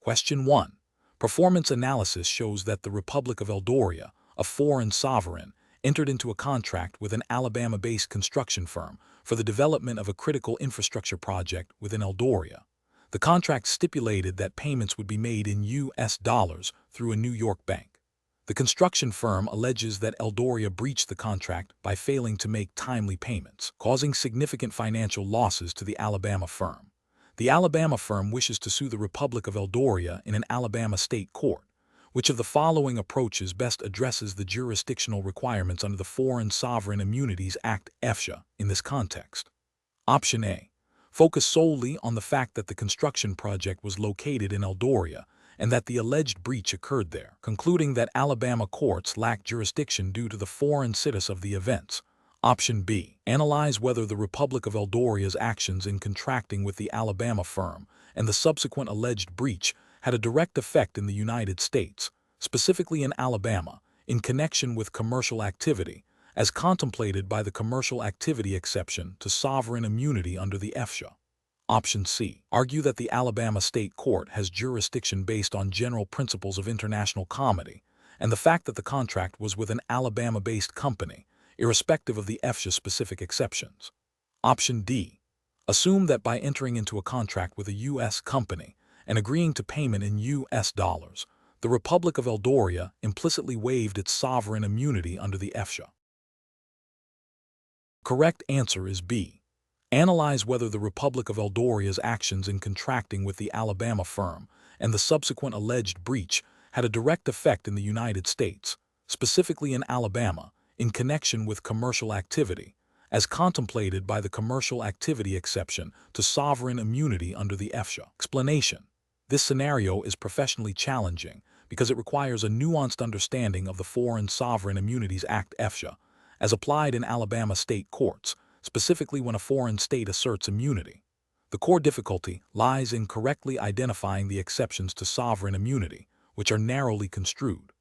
Question 1. Performance analysis shows that the Republic of Eldoria, a foreign sovereign, entered into a contract with an Alabama-based construction firm for the development of a critical infrastructure project within Eldoria. The contract stipulated that payments would be made in U.S. dollars through a New York bank. The construction firm alleges that Eldoria breached the contract by failing to make timely payments, causing significant financial losses to the Alabama firm. The Alabama firm wishes to sue the Republic of Eldoria in an Alabama state court. Which of the following approaches best addresses the jurisdictional requirements under the Foreign Sovereign Immunities Act (FSIA) in this context? Option A. Focus solely on the fact that the construction project was located in Eldoria and that the alleged breach occurred there, concluding that Alabama courts lack jurisdiction due to the foreign situs of the events. Option B. Analyze whether the Republic of Eldoria's actions in contracting with the Alabama firm and the subsequent alleged breach had a direct effect in the United States, specifically in Alabama, in connection with commercial activity, as contemplated by the commercial activity exception to sovereign immunity under the FSIA. Option C. Argue that the Alabama State Court has jurisdiction based on general principles of international comity and the fact that the contract was with an Alabama-based company, irrespective of the FSIA-specific exceptions. Option D. Assume that by entering into a contract with a U.S. company and agreeing to payment in U.S. dollars, the Republic of Eldoria implicitly waived its sovereign immunity under the FSIA. Correct answer is B. Analyze whether the Republic of Eldoria's actions in contracting with the Alabama firm and the subsequent alleged breach had a direct effect in the United States, specifically in Alabama, in connection with commercial activity, as contemplated by the commercial activity exception to sovereign immunity under the FSIA. Explanation. This scenario is professionally challenging because it requires a nuanced understanding of the Foreign Sovereign Immunities Act (FSIA) as applied in Alabama state courts, specifically when a foreign state asserts immunity. The core difficulty lies in correctly identifying the exceptions to sovereign immunity, which are narrowly construed.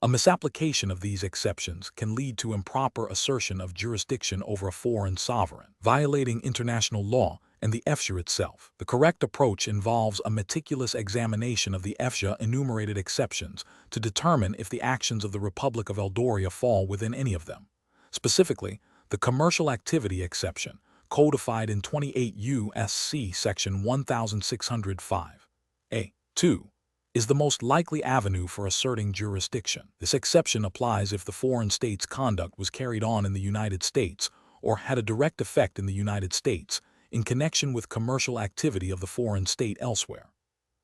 A misapplication of these exceptions can lead to improper assertion of jurisdiction over a foreign sovereign, violating international law and the FSIA itself. The correct approach involves a meticulous examination of the FSIA enumerated exceptions to determine if the actions of the Republic of Eldoria fall within any of them. Specifically, the commercial activity exception, codified in 28 U.S.C. Section 1605. A.2, is the most likely avenue for asserting jurisdiction. This exception applies if the foreign state's conduct was carried on in the United States or had a direct effect in the United States in connection with commercial activity of the foreign state elsewhere.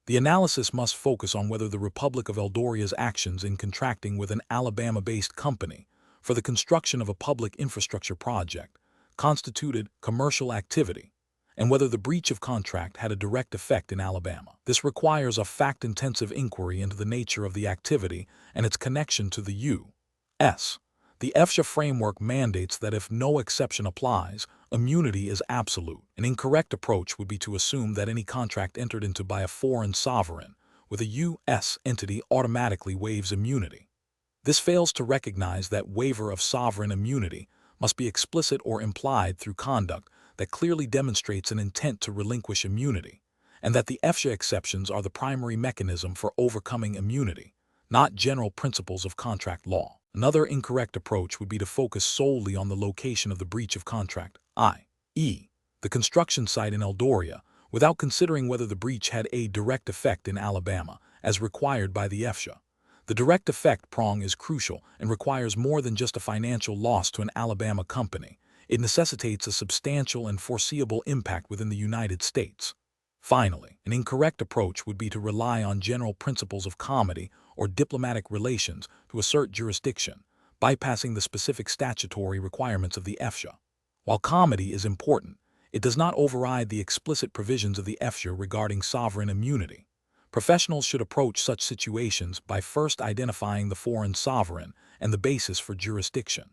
The analysis must focus on whether the Republic of Eldoria's actions in contracting with an Alabama-based company for the construction of a public infrastructure project constituted commercial activity, and whether the breach of contract had a direct effect in Alabama. This requires a fact-intensive inquiry into the nature of the activity and its connection to the U.S. The FSIA framework mandates that if no exception applies, immunity is absolute. An incorrect approach would be to assume that any contract entered into by a foreign sovereign with a U.S. entity automatically waives immunity. This fails to recognize that waiver of sovereign immunity must be explicit or implied through conduct that clearly demonstrates an intent to relinquish immunity, and that the FSIA exceptions are the primary mechanism for overcoming immunity, not general principles of contract law. Another incorrect approach would be to focus solely on the location of the breach of contract, i.e., the construction site in Eldoria, without considering whether the breach had a direct effect in Alabama, as required by the FSIA. The direct effect prong is crucial and requires more than just a financial loss to an Alabama company. It necessitates a substantial and foreseeable impact within the United States. Finally, an incorrect approach would be to rely on general principles of comity or diplomatic relations to assert jurisdiction, bypassing the specific statutory requirements of the FSIA. While comity is important, it does not override the explicit provisions of the FSIA regarding sovereign immunity. Professionals should approach such situations by first identifying the foreign sovereign and the basis for jurisdiction.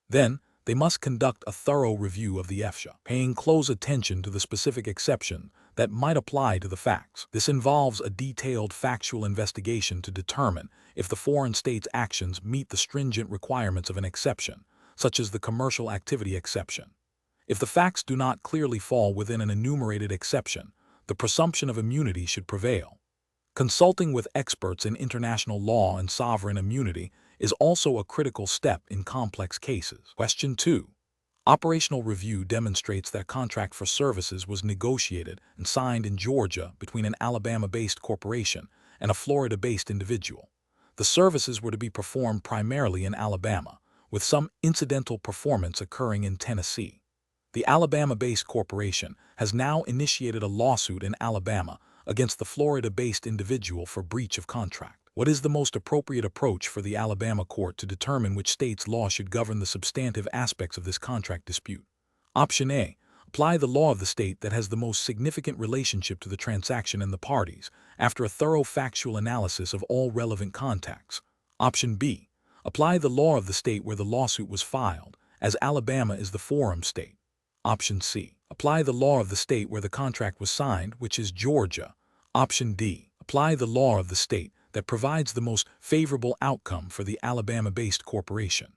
Then, they must conduct a thorough review of the FSIA, paying close attention to the specific exception that might apply to the facts. This involves a detailed factual investigation to determine if the foreign state's actions meet the stringent requirements of an exception, such as the commercial activity exception. If the facts do not clearly fall within an enumerated exception, the presumption of immunity should prevail. Consulting with experts in international law and sovereign immunity is also a critical step in complex cases. Question 2. Operational review demonstrates that contract for services was negotiated and signed in Georgia between an Alabama-based corporation and a Florida-based individual. The services were to be performed primarily in Alabama, with some incidental performance occurring in Tennessee. The Alabama-based corporation has now initiated a lawsuit in Alabama against the Florida-based individual for breach of contract. What is the most appropriate approach for the Alabama court to determine which state's law should govern the substantive aspects of this contract dispute? Option A. Apply the law of the state that has the most significant relationship to the transaction and the parties, after a thorough factual analysis of all relevant contacts. Option B. Apply the law of the state where the lawsuit was filed, as Alabama is the forum state. Option C. Apply the law of the state where the contract was signed, which is Georgia. Option D. Apply the law of the state that provides the most favorable outcome for the Alabama-based corporation.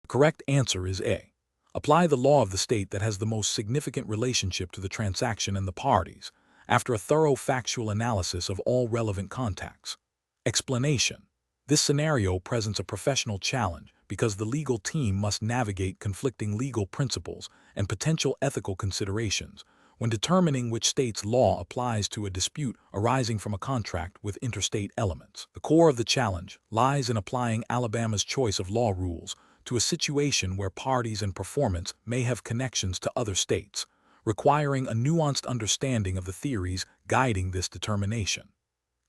The correct answer is A. Apply the law of the state that has the most significant relationship to the transaction and the parties, after a thorough factual analysis of all relevant contacts. Explanation. This scenario presents a professional challenge because the legal team must navigate conflicting legal principles and potential ethical considerations when determining which state's law applies to a dispute arising from a contract with interstate elements. The core of the challenge lies in applying Alabama's choice of law rules to a situation where parties and performance may have connections to other states, requiring a nuanced understanding of the theories guiding this determination.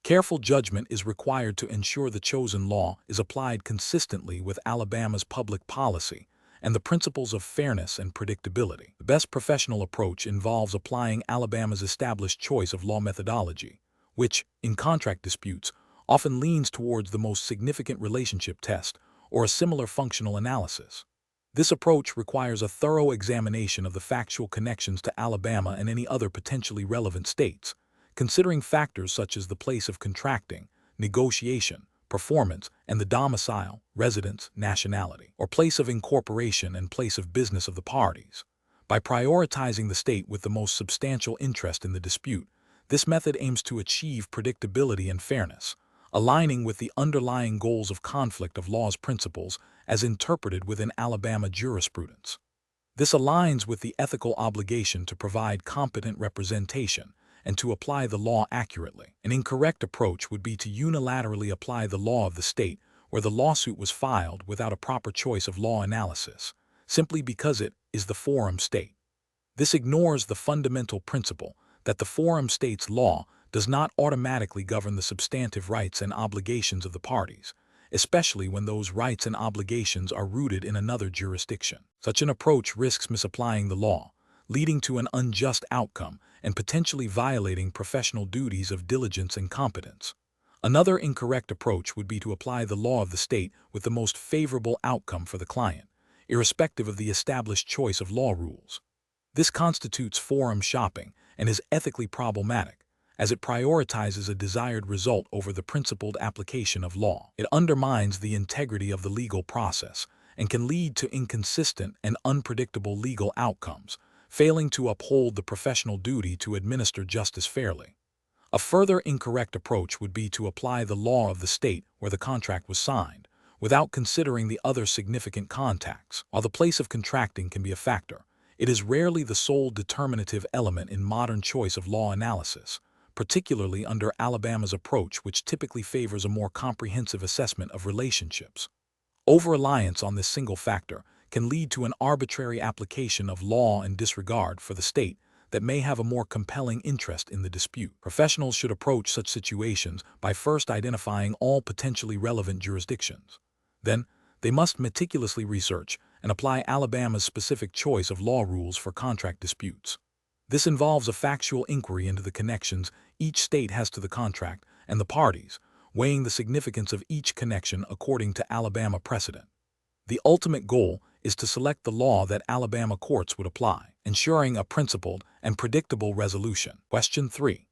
Careful judgment is required to ensure the chosen law is applied consistently with Alabama's public policy and the principles of fairness and predictability. The best professional approach involves applying Alabama's established choice of law methodology, which, in contract disputes, often leans towards the most significant relationship test or a similar functional analysis. This approach requires a thorough examination of the factual connections to Alabama and any other potentially relevant states, considering factors such as the place of contracting, negotiation, performance, and the domicile, residence, nationality, or place of incorporation and place of business of the parties. By prioritizing the state with the most substantial interest in the dispute, this method aims to achieve predictability and fairness, aligning with the underlying goals of conflict of laws principles as interpreted within Alabama jurisprudence. This aligns with the ethical obligation to provide competent representation and to apply the law accurately. An incorrect approach would be to unilaterally apply the law of the state where the lawsuit was filed without a proper choice of law analysis, simply because it is the forum state. This ignores the fundamental principle that the forum state's law does not automatically govern the substantive rights and obligations of the parties, especially when those rights and obligations are rooted in another jurisdiction. Such an approach risks misapplying the law, leading to an unjust outcome and potentially violating professional duties of diligence and competence. Another incorrect approach would be to apply the law of the state with the most favorable outcome for the client, irrespective of the established choice of law rules. This constitutes forum shopping and is ethically problematic, as it prioritizes a desired result over the principled application of law. It undermines the integrity of the legal process and can lead to inconsistent and unpredictable legal outcomes, failing to uphold the professional duty to administer justice fairly. A further incorrect approach would be to apply the law of the state where the contract was signed, without considering the other significant contacts. While the place of contracting can be a factor, it is rarely the sole determinative element in modern choice of law analysis, particularly under Alabama's approach, which typically favors a more comprehensive assessment of relationships. Over-reliance on this single factor can lead to an arbitrary application of law and disregard for the state that may have a more compelling interest in the dispute. Professionals should approach such situations by first identifying all potentially relevant jurisdictions. Then, they must meticulously research and apply Alabama's specific choice of law rules for contract disputes. This involves a factual inquiry into the connections each state has to the contract and the parties, weighing the significance of each connection according to Alabama precedent. The ultimate goal is to select the law that Alabama courts would apply, ensuring a principled and predictable resolution. Question 3.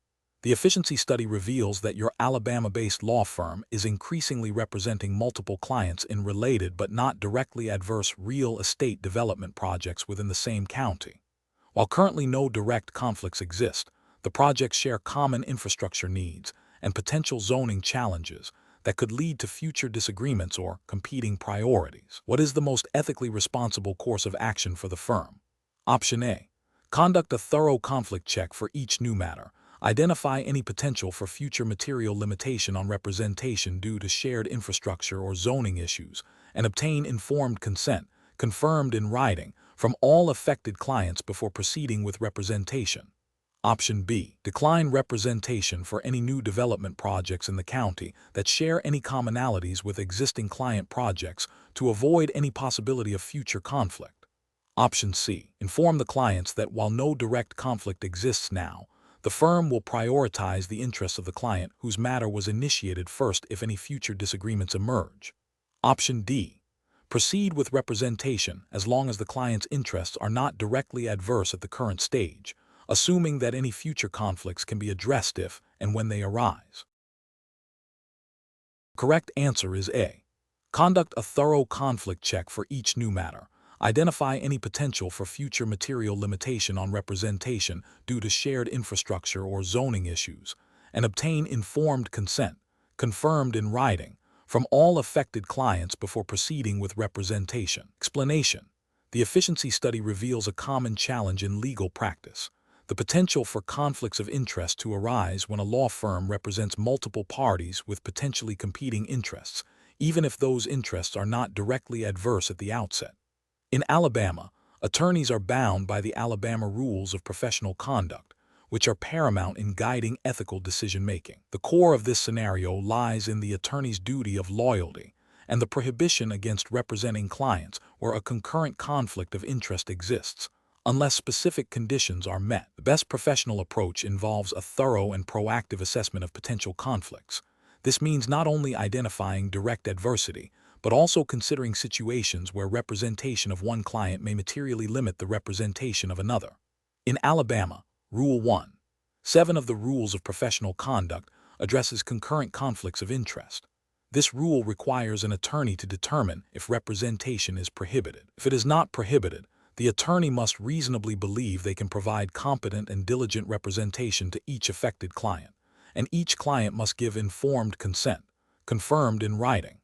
The efficiency study reveals that your Alabama-based law firm is increasingly representing multiple clients in related but not directly adverse real estate development projects within the same county. While currently no direct conflicts exist, The projects share common infrastructure needs and potential zoning challenges that could lead to future disagreements or competing priorities. What is the most ethically responsible course of action for the firm? Option A. Conduct a thorough conflict check for each new matter. Identify any potential for future material limitation on representation due to shared infrastructure or zoning issues, and obtain informed consent, confirmed in writing, from all affected clients before proceeding with representation. Option B. Decline representation for any new development projects in the county that share any commonalities with existing client projects to avoid any possibility of future conflict. Option C. Inform the clients that while no direct conflict exists now, the firm will prioritize the interests of the client whose matter was initiated first if any future disagreements emerge. Option D. Proceed with representation as long as the client's interests are not directly adverse at the current stage, assuming that any future conflicts can be addressed if and when they arise. The correct answer is A. Conduct a thorough conflict check for each new matter. Identify any potential for future material limitation on representation due to shared infrastructure or zoning issues, and obtain informed consent, confirmed in writing, from all affected clients before proceeding with representation. Explanation. The efficiency study reveals a common challenge in legal practice: the potential for conflicts of interest to arise when a law firm represents multiple parties with potentially competing interests, even if those interests are not directly adverse at the outset. In Alabama, attorneys are bound by the Alabama Rules of Professional Conduct, which are paramount in guiding ethical decision-making. The core of this scenario lies in the attorney's duty of loyalty and the prohibition against representing clients where a concurrent conflict of interest exists, unless specific conditions are met. The best professional approach involves a thorough and proactive assessment of potential conflicts. This means not only identifying direct adversity, but also considering situations where representation of one client may materially limit the representation of another. In Alabama, Rule 1.7 of the Rules of Professional Conduct addresses concurrent conflicts of interest. This rule requires an attorney to determine if representation is prohibited. If it is not prohibited, the attorney must reasonably believe they can provide competent and diligent representation to each affected client, and each client must give informed consent, confirmed in writing.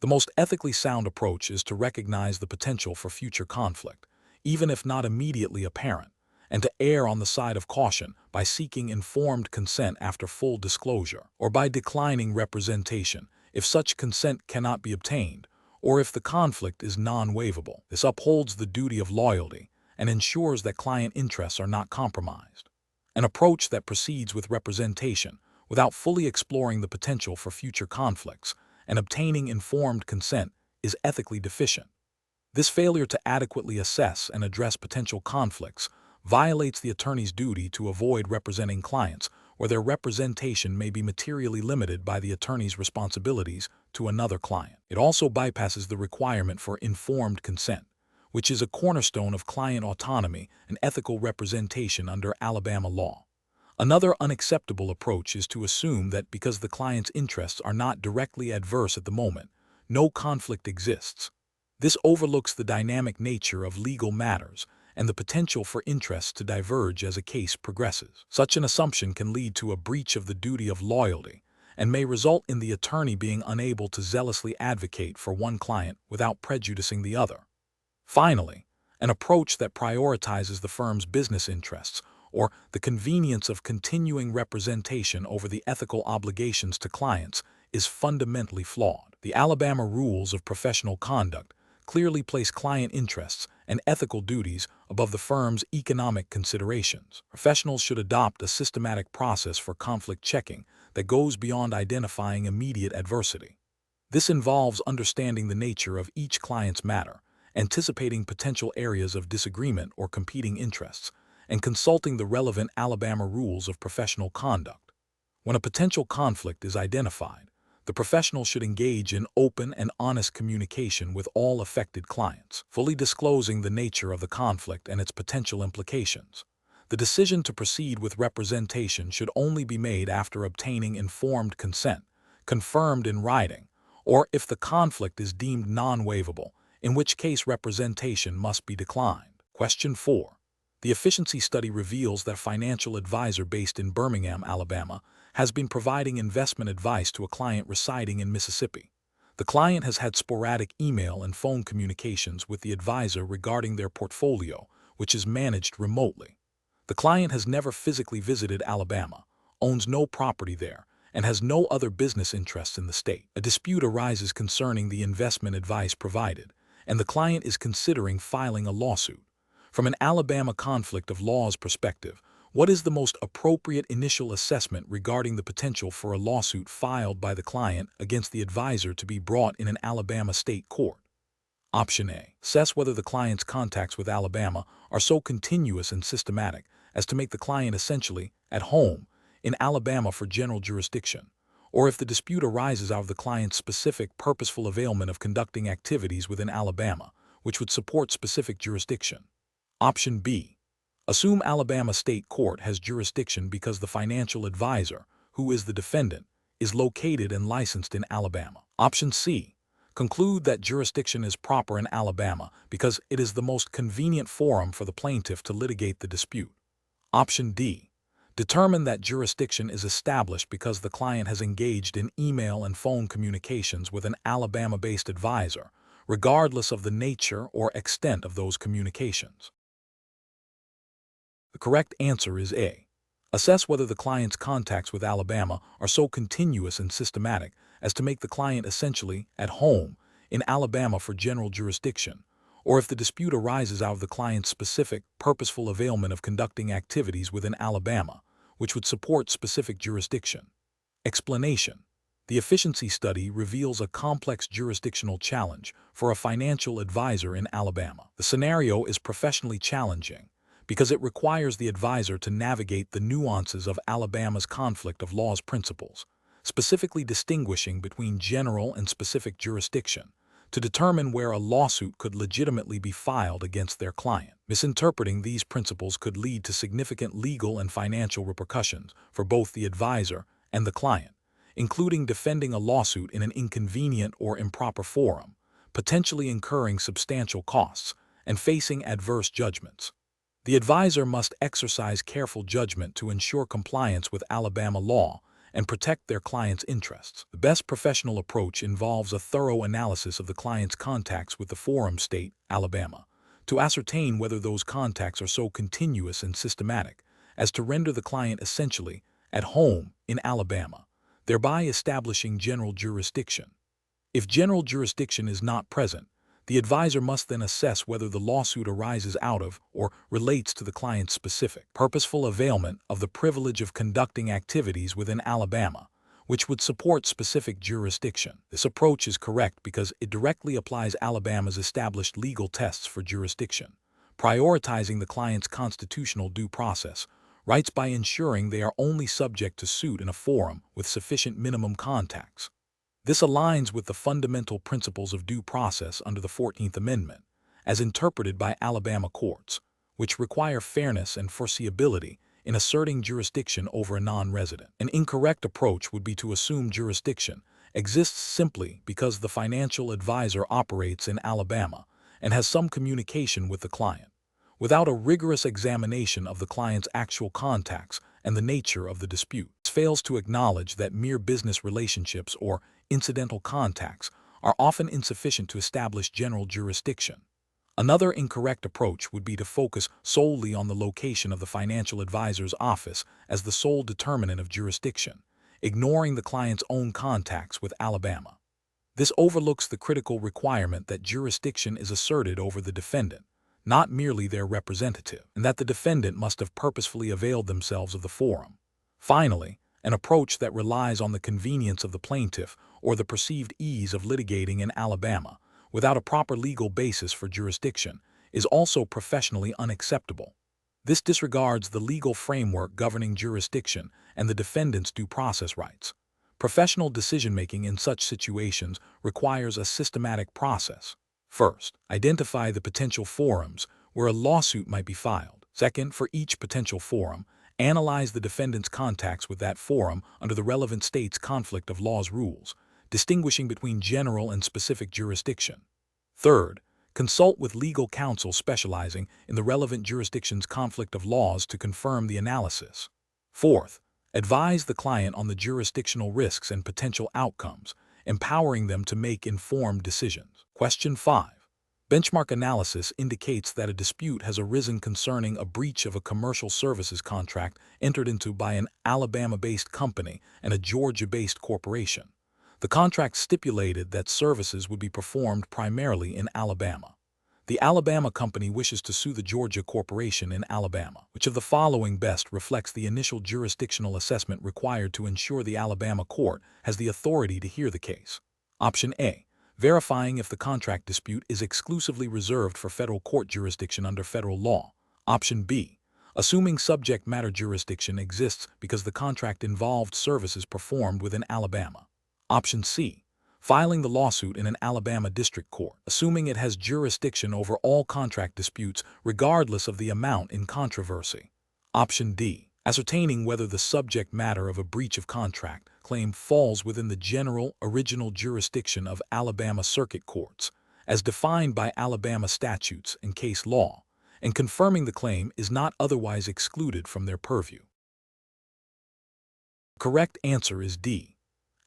The most ethically sound approach is to recognize the potential for future conflict, even if not immediately apparent, and to err on the side of caution by seeking informed consent after full disclosure, or by declining representation if such consent cannot be obtained, or if the conflict is non-waivable. This upholds the duty of loyalty and ensures that client interests are not compromised. An approach that proceeds with representation without fully exploring the potential for future conflicts and obtaining informed consent is ethically deficient. This failure to adequately assess and address potential conflicts violates the attorney's duty to avoid representing clients where their representation may be materially limited by the attorney's responsibilities to another client. It also bypasses the requirement for informed consent, which is a cornerstone of client autonomy and ethical representation under Alabama law. Another unacceptable approach is to assume that because the client's interests are not directly adverse at the moment, no conflict exists. This overlooks the dynamic nature of legal matters and the potential for interests to diverge as a case progresses. Such an assumption can lead to a breach of the duty of loyalty and may result in the attorney being unable to zealously advocate for one client without prejudicing the other. Finally, an approach that prioritizes the firm's business interests or the convenience of continuing representation over the ethical obligations to clients is fundamentally flawed. The Alabama Rules of Professional Conduct clearly place client interests and ethical duties above the firm's economic considerations. Professionals should adopt a systematic process for conflict checking that goes beyond identifying immediate adversity. This involves understanding the nature of each client's matter, anticipating potential areas of disagreement or competing interests, and consulting the relevant Alabama Rules of Professional Conduct. When a potential conflict is identified, the professional should engage in open and honest communication with all affected clients, fully disclosing the nature of the conflict and its potential implications. The decision to proceed with representation should only be made after obtaining informed consent, confirmed in writing, or if the conflict is deemed non-waivable, in which case representation must be declined. Question 4. The efficiency study reveals that a financial advisor based in Birmingham, Alabama, has been providing investment advice to a client residing in Mississippi. The client has had sporadic email and phone communications with the advisor regarding their portfolio, which is managed remotely. The client has never physically visited Alabama, owns no property there, and has no other business interests in the state. A dispute arises concerning the investment advice provided, and the client is considering filing a lawsuit. From an Alabama conflict of laws perspective, what is the most appropriate initial assessment regarding the potential for a lawsuit filed by the client against the advisor to be brought in an Alabama state court? Option A. Assess whether the client's contacts with Alabama are so continuous and systematic as to make the client essentially at home in Alabama for general jurisdiction, or if the dispute arises out of the client's specific purposeful availment of conducting activities within Alabama, which would support specific jurisdiction. Option B. Assume Alabama State Court has jurisdiction because the financial advisor, who is the defendant, is located and licensed in Alabama. Option C. Conclude that jurisdiction is proper in Alabama because it is the most convenient forum for the plaintiff to litigate the dispute. Option D. Determine that jurisdiction is established because the client has engaged in email and phone communications with an Alabama-based advisor, regardless of the nature or extent of those communications. The correct answer is A. Assess whether the client's contacts with Alabama are so continuous and systematic as to make the client essentially at home in Alabama for general jurisdiction, or if the dispute arises out of the client's specific, purposeful availment of conducting activities within Alabama, which would support specific jurisdiction. Explanation. The efficiency study reveals a complex jurisdictional challenge for a financial advisor in Alabama. The scenario is professionally challenging because it requires the advisor to navigate the nuances of Alabama's conflict of laws principles, specifically distinguishing between general and specific jurisdiction, to determine where a lawsuit could legitimately be filed against their client. Misinterpreting these principles could lead to significant legal and financial repercussions for both the advisor and the client, including defending a lawsuit in an inconvenient or improper forum, potentially incurring substantial costs, and facing adverse judgments. The advisor must exercise careful judgment to ensure compliance with Alabama law and protect their client's interests. The best professional approach involves a thorough analysis of the client's contacts with the forum state, Alabama, to ascertain whether those contacts are so continuous and systematic as to render the client essentially at home in Alabama, thereby establishing general jurisdiction. If general jurisdiction is not present, the advisor must then assess whether the lawsuit arises out of or relates to the client's specific, purposeful availment of the privilege of conducting activities within Alabama, which would support specific jurisdiction. This approach is correct because it directly applies Alabama's established legal tests for jurisdiction, prioritizing the client's constitutional due process rights by ensuring they are only subject to suit in a forum with sufficient minimum contacts. This aligns with the fundamental principles of due process under the 14th Amendment, as interpreted by Alabama courts, which require fairness and foreseeability in asserting jurisdiction over a non-resident. An incorrect approach would be to assume jurisdiction exists simply because the financial advisor operates in Alabama and has some communication with the client, without a rigorous examination of the client's actual contacts and the nature of the dispute. It fails to acknowledge that mere business relationships or incidental contacts are often insufficient to establish general jurisdiction. Another incorrect approach would be to focus solely on the location of the financial advisor's office as the sole determinant of jurisdiction, ignoring the client's own contacts with Alabama. This overlooks the critical requirement that jurisdiction is asserted over the defendant, not merely their representative, and that the defendant must have purposefully availed themselves of the forum. Finally, an approach that relies on the convenience of the plaintiff or the perceived ease of litigating in Alabama without a proper legal basis for jurisdiction is also professionally unacceptable. This disregards the legal framework governing jurisdiction and the defendant's due process rights. Professional decision-making in such situations requires a systematic process. First, identify the potential forums where a lawsuit might be filed. Second, for each potential forum, analyze the defendant's contacts with that forum under the relevant state's conflict of laws rules, distinguishing between general and specific jurisdiction. Third, Consult with legal counsel specializing in the relevant jurisdiction's conflict of laws to confirm the analysis. Fourth, advise the client on the jurisdictional risks and potential outcomes, empowering them to make informed decisions. Question 5. Benchmark analysis indicates that a dispute has arisen concerning a breach of a commercial services contract entered into by an Alabama-based company and a Georgia-based corporation. The contract stipulated that services would be performed primarily in Alabama. The Alabama company wishes to sue the Georgia corporation in Alabama. Which of the following best reflects the initial jurisdictional assessment required to ensure the Alabama court has the authority to hear the case? Option A. Verifying if the contract dispute is exclusively reserved for federal court jurisdiction under federal law. Option B. Assuming subject matter jurisdiction exists because the contract involved services performed within Alabama. Option C. Filing the lawsuit in an Alabama district court, assuming it has jurisdiction over all contract disputes regardless of the amount in controversy. Option D. Ascertaining whether the subject matter of a breach of contract claim falls within the general original jurisdiction of Alabama circuit courts, as defined by Alabama statutes and case law, and confirming the claim is not otherwise excluded from their purview. The correct answer is D.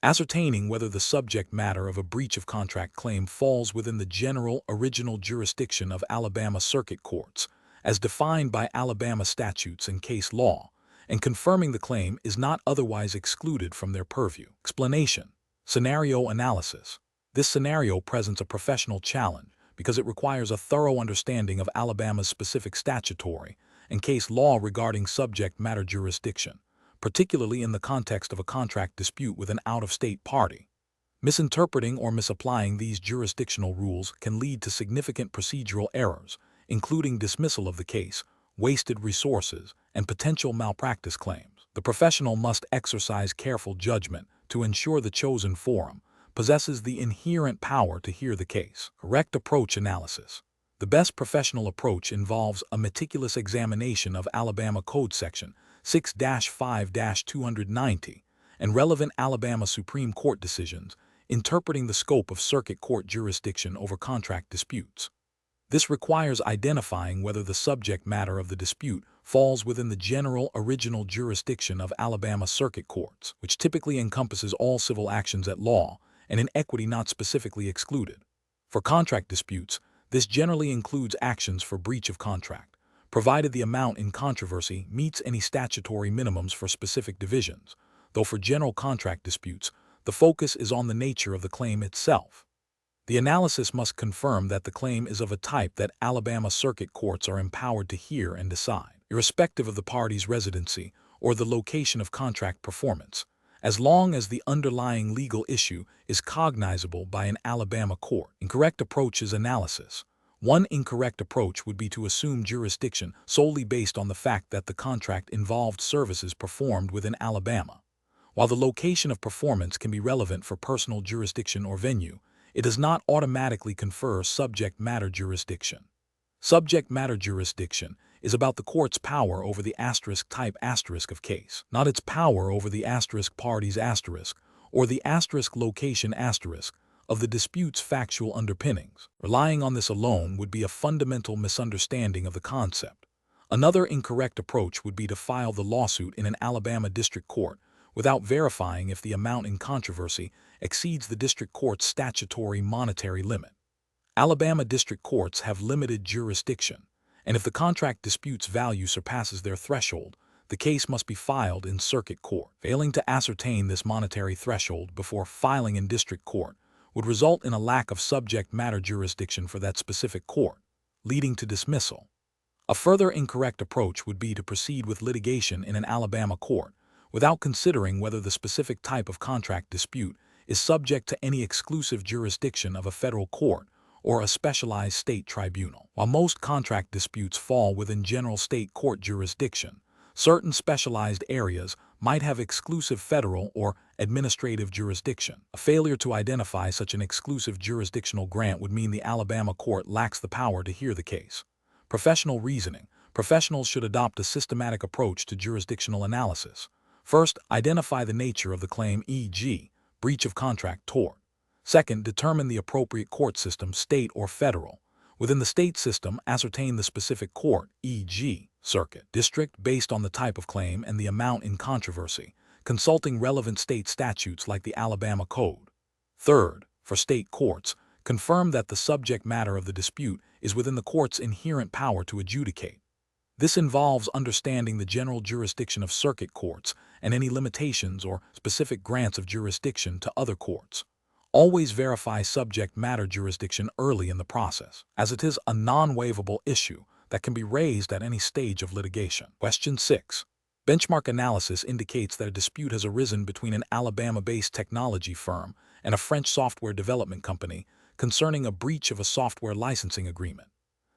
Ascertaining whether the subject matter of a breach of contract claim falls within the general original jurisdiction of Alabama circuit courts, as defined by Alabama statutes and case law, and confirming the claim is not otherwise excluded from their purview. Explanation. Scenario analysis. This scenario presents a professional challenge because it requires a thorough understanding of Alabama's specific statutory and case law regarding subject matter jurisdiction, particularly in the context of a contract dispute with an out-of-state party. Misinterpreting or misapplying these jurisdictional rules can lead to significant procedural errors, including dismissal of the case, wasted resources, and potential malpractice claims. The professional must exercise careful judgment to ensure the chosen forum possesses the inherent power to hear the case. Correct approach analysis. The best professional approach involves a meticulous examination of Alabama Code Section 6-5-290 and relevant Alabama Supreme Court decisions interpreting the scope of circuit court jurisdiction over contract disputes. This requires identifying whether the subject matter of the dispute falls within the general original jurisdiction of Alabama circuit courts, which typically encompasses all civil actions at law and in equity not specifically excluded. For contract disputes, this generally includes actions for breach of contract, provided the amount in controversy meets any statutory minimums for specific divisions, though for general contract disputes, the focus is on the nature of the claim itself. The analysis must confirm that the claim is of a type that Alabama circuit courts are empowered to hear and decide, irrespective of the party's residency or the location of contract performance, as long as the underlying legal issue is cognizable by an Alabama court. Incorrect approach is analysis. One incorrect approach would be to assume jurisdiction solely based on the fact that the contract involved services performed within Alabama. While the location of performance can be relevant for personal jurisdiction or venue, it does not automatically confer subject matter jurisdiction. Subject matter jurisdiction is about the court's power over the type of case, not its power over the parties or the location of the dispute's factual underpinnings. Relying on this alone would be a fundamental misunderstanding of the concept. Another incorrect approach would be to file the lawsuit in an Alabama district court without verifying if the amount in controversy exceeds the district court's statutory monetary limit. Alabama district courts have limited jurisdiction, and if the contract dispute's value surpasses their threshold, the case must be filed in circuit court. Failing to ascertain this monetary threshold before filing in district court would result in a lack of subject matter jurisdiction for that specific court, leading to dismissal. A further incorrect approach would be to proceed with litigation in an Alabama court without considering whether the specific type of contract dispute is subject to any exclusive jurisdiction of a federal court or a specialized state tribunal. While most contract disputes fall within general state court jurisdiction, certain specialized areas might have exclusive federal or administrative jurisdiction. A failure to identify such an exclusive jurisdictional grant would mean the Alabama court lacks the power to hear the case. Professional reasoning. Professionals should adopt a systematic approach to jurisdictional analysis. First, identify the nature of the claim, e.g., breach of contract, tort. Second, determine the appropriate court system, state or federal, Within the state system, ascertain the specific court, e.g., circuit, district, based on the type of claim and the amount in controversy, consulting relevant state statutes like the Alabama Code. Third, for state courts, confirm that the subject matter of the dispute is within the court's inherent power to adjudicate. This involves understanding the general jurisdiction of circuit courts and any limitations or specific grants of jurisdiction to other courts. Always verify subject matter jurisdiction early in the process, as it is a non-waivable issue that can be raised at any stage of litigation. Question 6. Benchmark analysis indicates that a dispute has arisen between an Alabama-based technology firm and a French software development company concerning a breach of a software licensing agreement.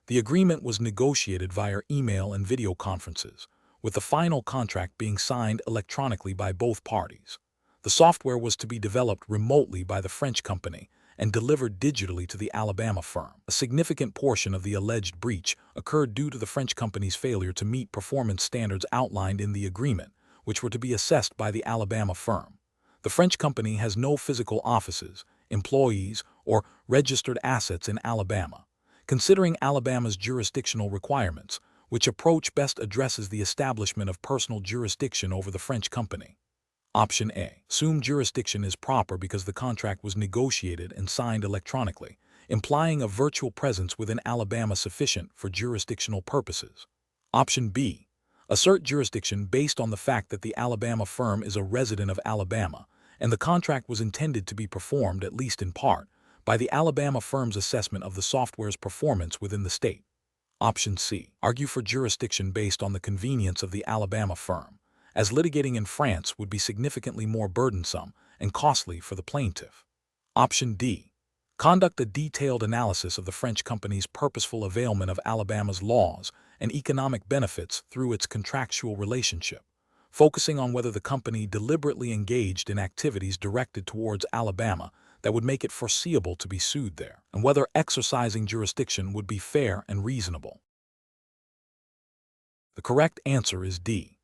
The agreement was negotiated via email and video conferences, with the final contract being signed electronically by both parties. The software was to be developed remotely by the French company and delivered digitally to the Alabama firm. A significant portion of the alleged breach occurred due to the French company's failure to meet performance standards outlined in the agreement, which were to be assessed by the Alabama firm. The French company has no physical offices, employees, or registered assets in Alabama. Considering Alabama's jurisdictional requirements, which approach best addresses the establishment of personal jurisdiction over the French company? Option A. Assume jurisdiction is proper because the contract was negotiated and signed electronically, implying a virtual presence within Alabama sufficient for jurisdictional purposes. Option B. Assert jurisdiction based on the fact that the Alabama firm is a resident of Alabama, and the contract was intended to be performed, at least in part, by the Alabama firm's assessment of the software's performance within the state. Option C. Argue for jurisdiction based on the convenience of the Alabama firm, as litigating in France would be significantly more burdensome and costly for the plaintiff. Option D. Conduct a detailed analysis of the French company's purposeful availment of Alabama's laws and economic benefits through its contractual relationship, focusing on whether the company deliberately engaged in activities directed towards Alabama that would make it foreseeable to be sued there, and whether exercising jurisdiction would be fair and reasonable. The correct answer is D.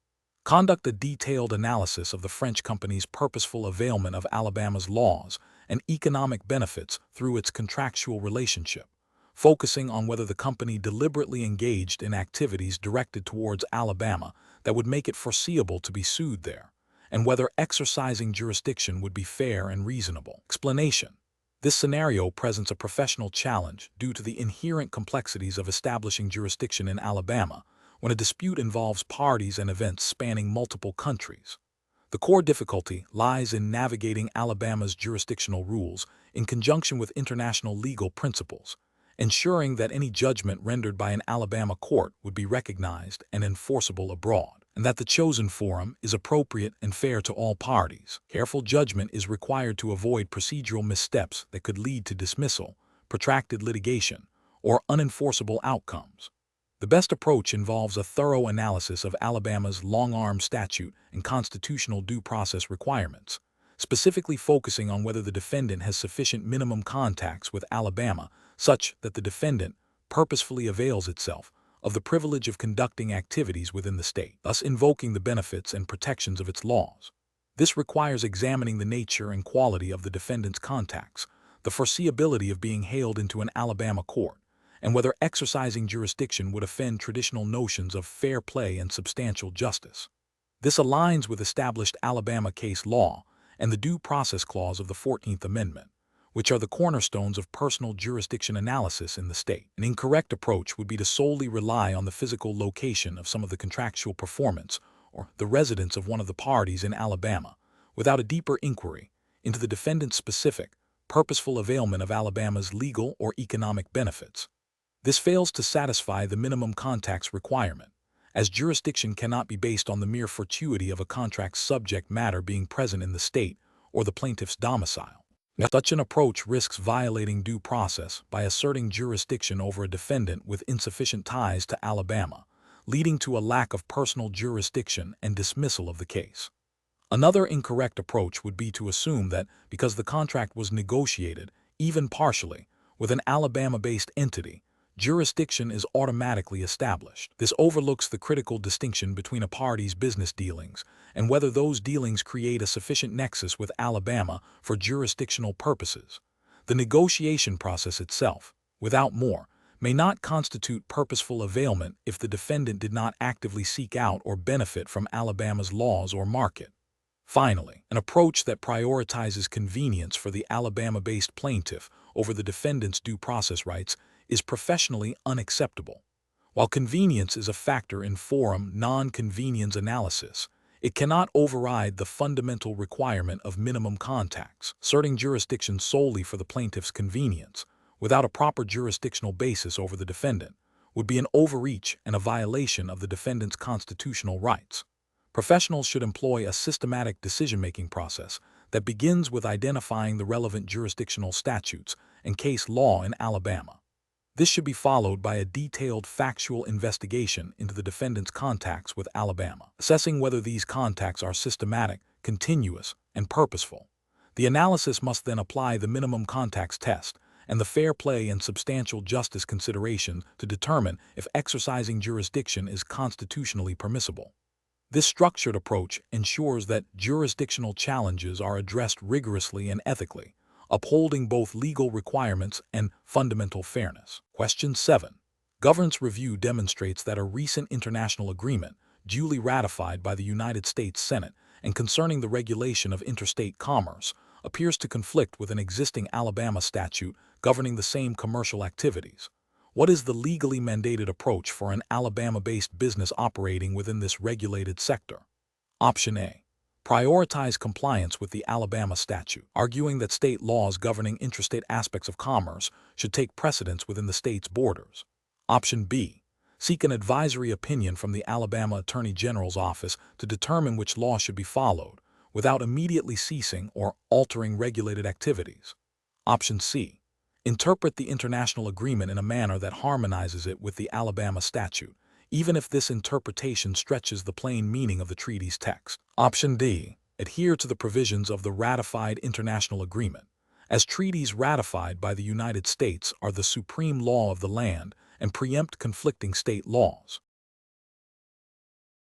Conduct a detailed analysis of the French company's purposeful availment of Alabama's laws and economic benefits through its contractual relationship, focusing on whether the company deliberately engaged in activities directed towards Alabama that would make it foreseeable to be sued there, and whether exercising jurisdiction would be fair and reasonable. Explanation. This scenario presents a professional challenge due to the inherent complexities of establishing jurisdiction in Alabama when a dispute involves parties and events spanning multiple countries. The core difficulty lies in navigating Alabama's jurisdictional rules in conjunction with international legal principles, ensuring that any judgment rendered by an Alabama court would be recognized and enforceable abroad, and that the chosen forum is appropriate and fair to all parties. Careful judgment is required to avoid procedural missteps that could lead to dismissal, protracted litigation, or unenforceable outcomes. The best approach involves a thorough analysis of Alabama's long-arm statute and constitutional due process requirements, specifically focusing on whether the defendant has sufficient minimum contacts with Alabama such that the defendant purposefully avails itself of the privilege of conducting activities within the state, thus invoking the benefits and protections of its laws. This requires examining the nature and quality of the defendant's contacts, the foreseeability of being hailed into an Alabama court, and whether exercising jurisdiction would offend traditional notions of fair play and substantial justice. This aligns with established Alabama case law and the Due Process Clause of the 14th Amendment, which are the cornerstones of personal jurisdiction analysis in the state. An incorrect approach would be to solely rely on the physical location of some of the contractual performance or the residence of one of the parties in Alabama, without a deeper inquiry into the defendant's specific, purposeful availment of Alabama's legal or economic benefits. This fails to satisfy the minimum contacts requirement, as jurisdiction cannot be based on the mere fortuity of a contract's subject matter being present in the state or the plaintiff's domicile. Such an approach risks violating due process by asserting jurisdiction over a defendant with insufficient ties to Alabama, leading to a lack of personal jurisdiction and dismissal of the case. Another incorrect approach would be to assume that because the contract was negotiated, even partially, with an Alabama-based entity, jurisdiction is automatically established. This overlooks the critical distinction between a party's business dealings and whether those dealings create a sufficient nexus with Alabama for jurisdictional purposes. The negotiation process itself, without more, may not constitute purposeful availment if the defendant did not actively seek out or benefit from Alabama's laws or market. Finally, an approach that prioritizes convenience for the Alabama-based plaintiff over the defendant's due process rights is professionally unacceptable. While convenience is a factor in forum non-convenience analysis, it cannot override the fundamental requirement of minimum contacts. Asserting jurisdiction solely for the plaintiff's convenience, without a proper jurisdictional basis over the defendant, would be an overreach and a violation of the defendant's constitutional rights. Professionals should employ a systematic decision-making process that begins with identifying the relevant jurisdictional statutes and case law in Alabama. This should be followed by a detailed factual investigation into the defendant's contacts with Alabama, assessing whether these contacts are systematic, continuous, and purposeful. The analysis must then apply the minimum contacts test and the fair play and substantial justice consideration to determine if exercising jurisdiction is constitutionally permissible. This structured approach ensures that jurisdictional challenges are addressed rigorously and ethically, upholding both legal requirements and fundamental fairness. Question 7. Governance review demonstrates that a recent international agreement, duly ratified by the United States Senate and concerning the regulation of interstate commerce, appears to conflict with an existing Alabama statute governing the same commercial activities. What is the legally mandated approach for an Alabama-based business operating within this regulated sector? Option A. Prioritize compliance with the Alabama statute, arguing that state laws governing interstate aspects of commerce should take precedence within the state's borders. Option B. Seek an advisory opinion from the Alabama Attorney General's office to determine which law should be followed, without immediately ceasing or altering regulated activities. Option C. Interpret the international agreement in a manner that harmonizes it with the Alabama statute, even if this interpretation stretches the plain meaning of the treaty's text. Option D. Adhere to the provisions of the ratified international agreement, as treaties ratified by the United States are the supreme law of the land and preempt conflicting state laws.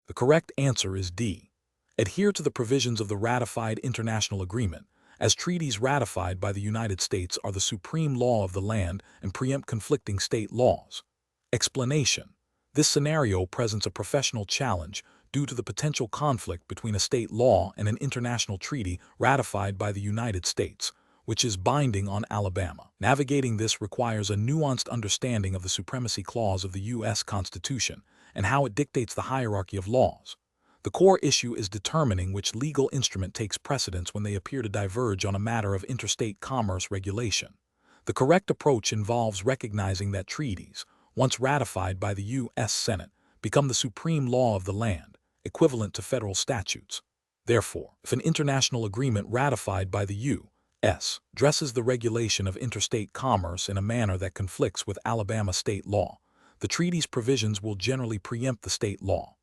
The correct answer is D. Adhere to the provisions of the ratified international agreement, as treaties ratified by the United States are the supreme law of the land and preempt conflicting state laws. Explanation. This scenario presents a professional challenge due to the potential conflict between a state law and an international treaty ratified by the United States, which is binding on Alabama. Navigating this requires a nuanced understanding of the Supremacy Clause of the U.S. Constitution and how it dictates the hierarchy of laws. The core issue is determining which legal instrument takes precedence when they appear to diverge on a matter of interstate commerce regulation. The correct approach involves recognizing that treaties, once ratified by the U.S. Senate, become the supreme law of the land, equivalent to federal statutes. Therefore, if an international agreement ratified by the U.S. addresses the regulation of interstate commerce in a manner that conflicts with Alabama state law, the treaty's provisions will generally preempt the state law.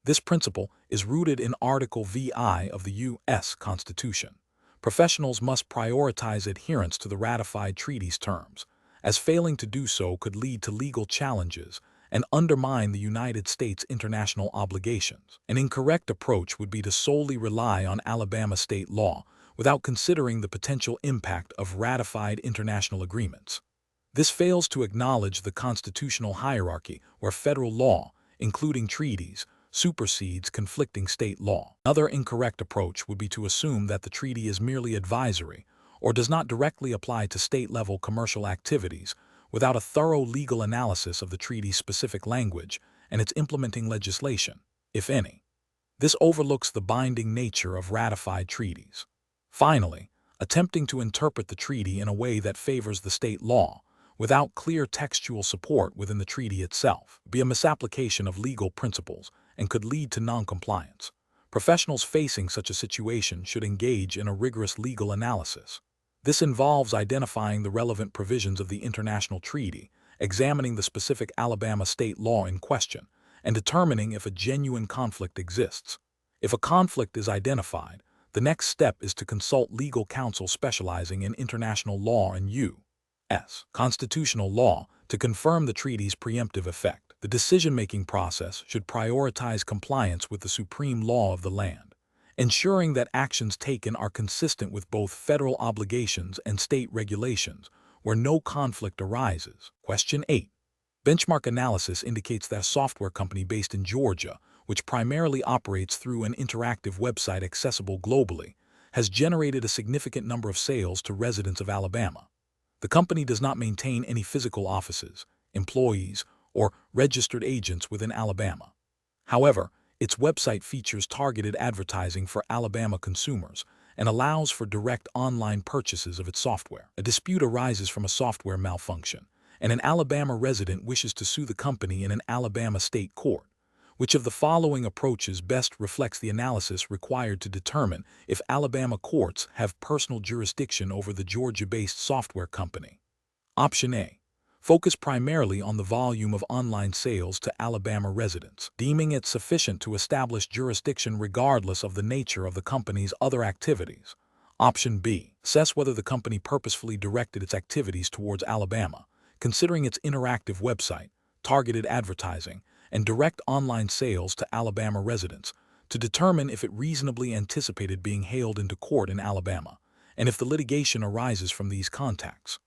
This principle is rooted in Article VI of the U.S. Constitution. Professionals must prioritize adherence to the ratified treaty's terms, as failing to do so could lead to legal challenges and undermine the United States' international obligations. An incorrect approach would be to solely rely on Alabama state law without considering the potential impact of ratified international agreements. This fails to acknowledge the constitutional hierarchy where federal law, including treaties, supersedes conflicting state law. Another incorrect approach would be to assume that the treaty is merely advisory or does not directly apply to state-level commercial activities without a thorough legal analysis of the treaty's specific language and its implementing legislation, if any. This overlooks the binding nature of ratified treaties. Finally, attempting to interpret the treaty in a way that favors the state law without clear textual support within the treaty itself would be a misapplication of legal principles and could lead to noncompliance. Professionals facing such a situation should engage in a rigorous legal analysis. This involves identifying the relevant provisions of the international treaty, examining the specific Alabama state law in question, and determining if a genuine conflict exists. If a conflict is identified, the next step is to consult legal counsel specializing in international law and U.S. constitutional law to confirm the treaty's preemptive effect. The decision-making process should prioritize compliance with the supreme law of the land, ensuring that actions taken are consistent with both federal obligations and state regulations, where no conflict arises. Question 8. Benchmark analysis indicates that a software company based in Georgia, which primarily operates through an interactive website accessible globally, has generated a significant number of sales to residents of Alabama. The company does not maintain any physical offices, employees, or registered agents within Alabama. However, its website features targeted advertising for Alabama consumers and allows for direct online purchases of its software. A dispute arises from a software malfunction, and an Alabama resident wishes to sue the company in an Alabama state court. Which of the following approaches best reflects the analysis required to determine if Alabama courts have personal jurisdiction over the Georgia-based software company? Option A. Focus primarily on the volume of online sales to Alabama residents, deeming it sufficient to establish jurisdiction regardless of the nature of the company's other activities. Option B. Assess whether the company purposefully directed its activities towards Alabama, considering its interactive website, targeted advertising, and direct online sales to Alabama residents, to determine if it reasonably anticipated being hailed into court in Alabama, and if the litigation arises from these contacts.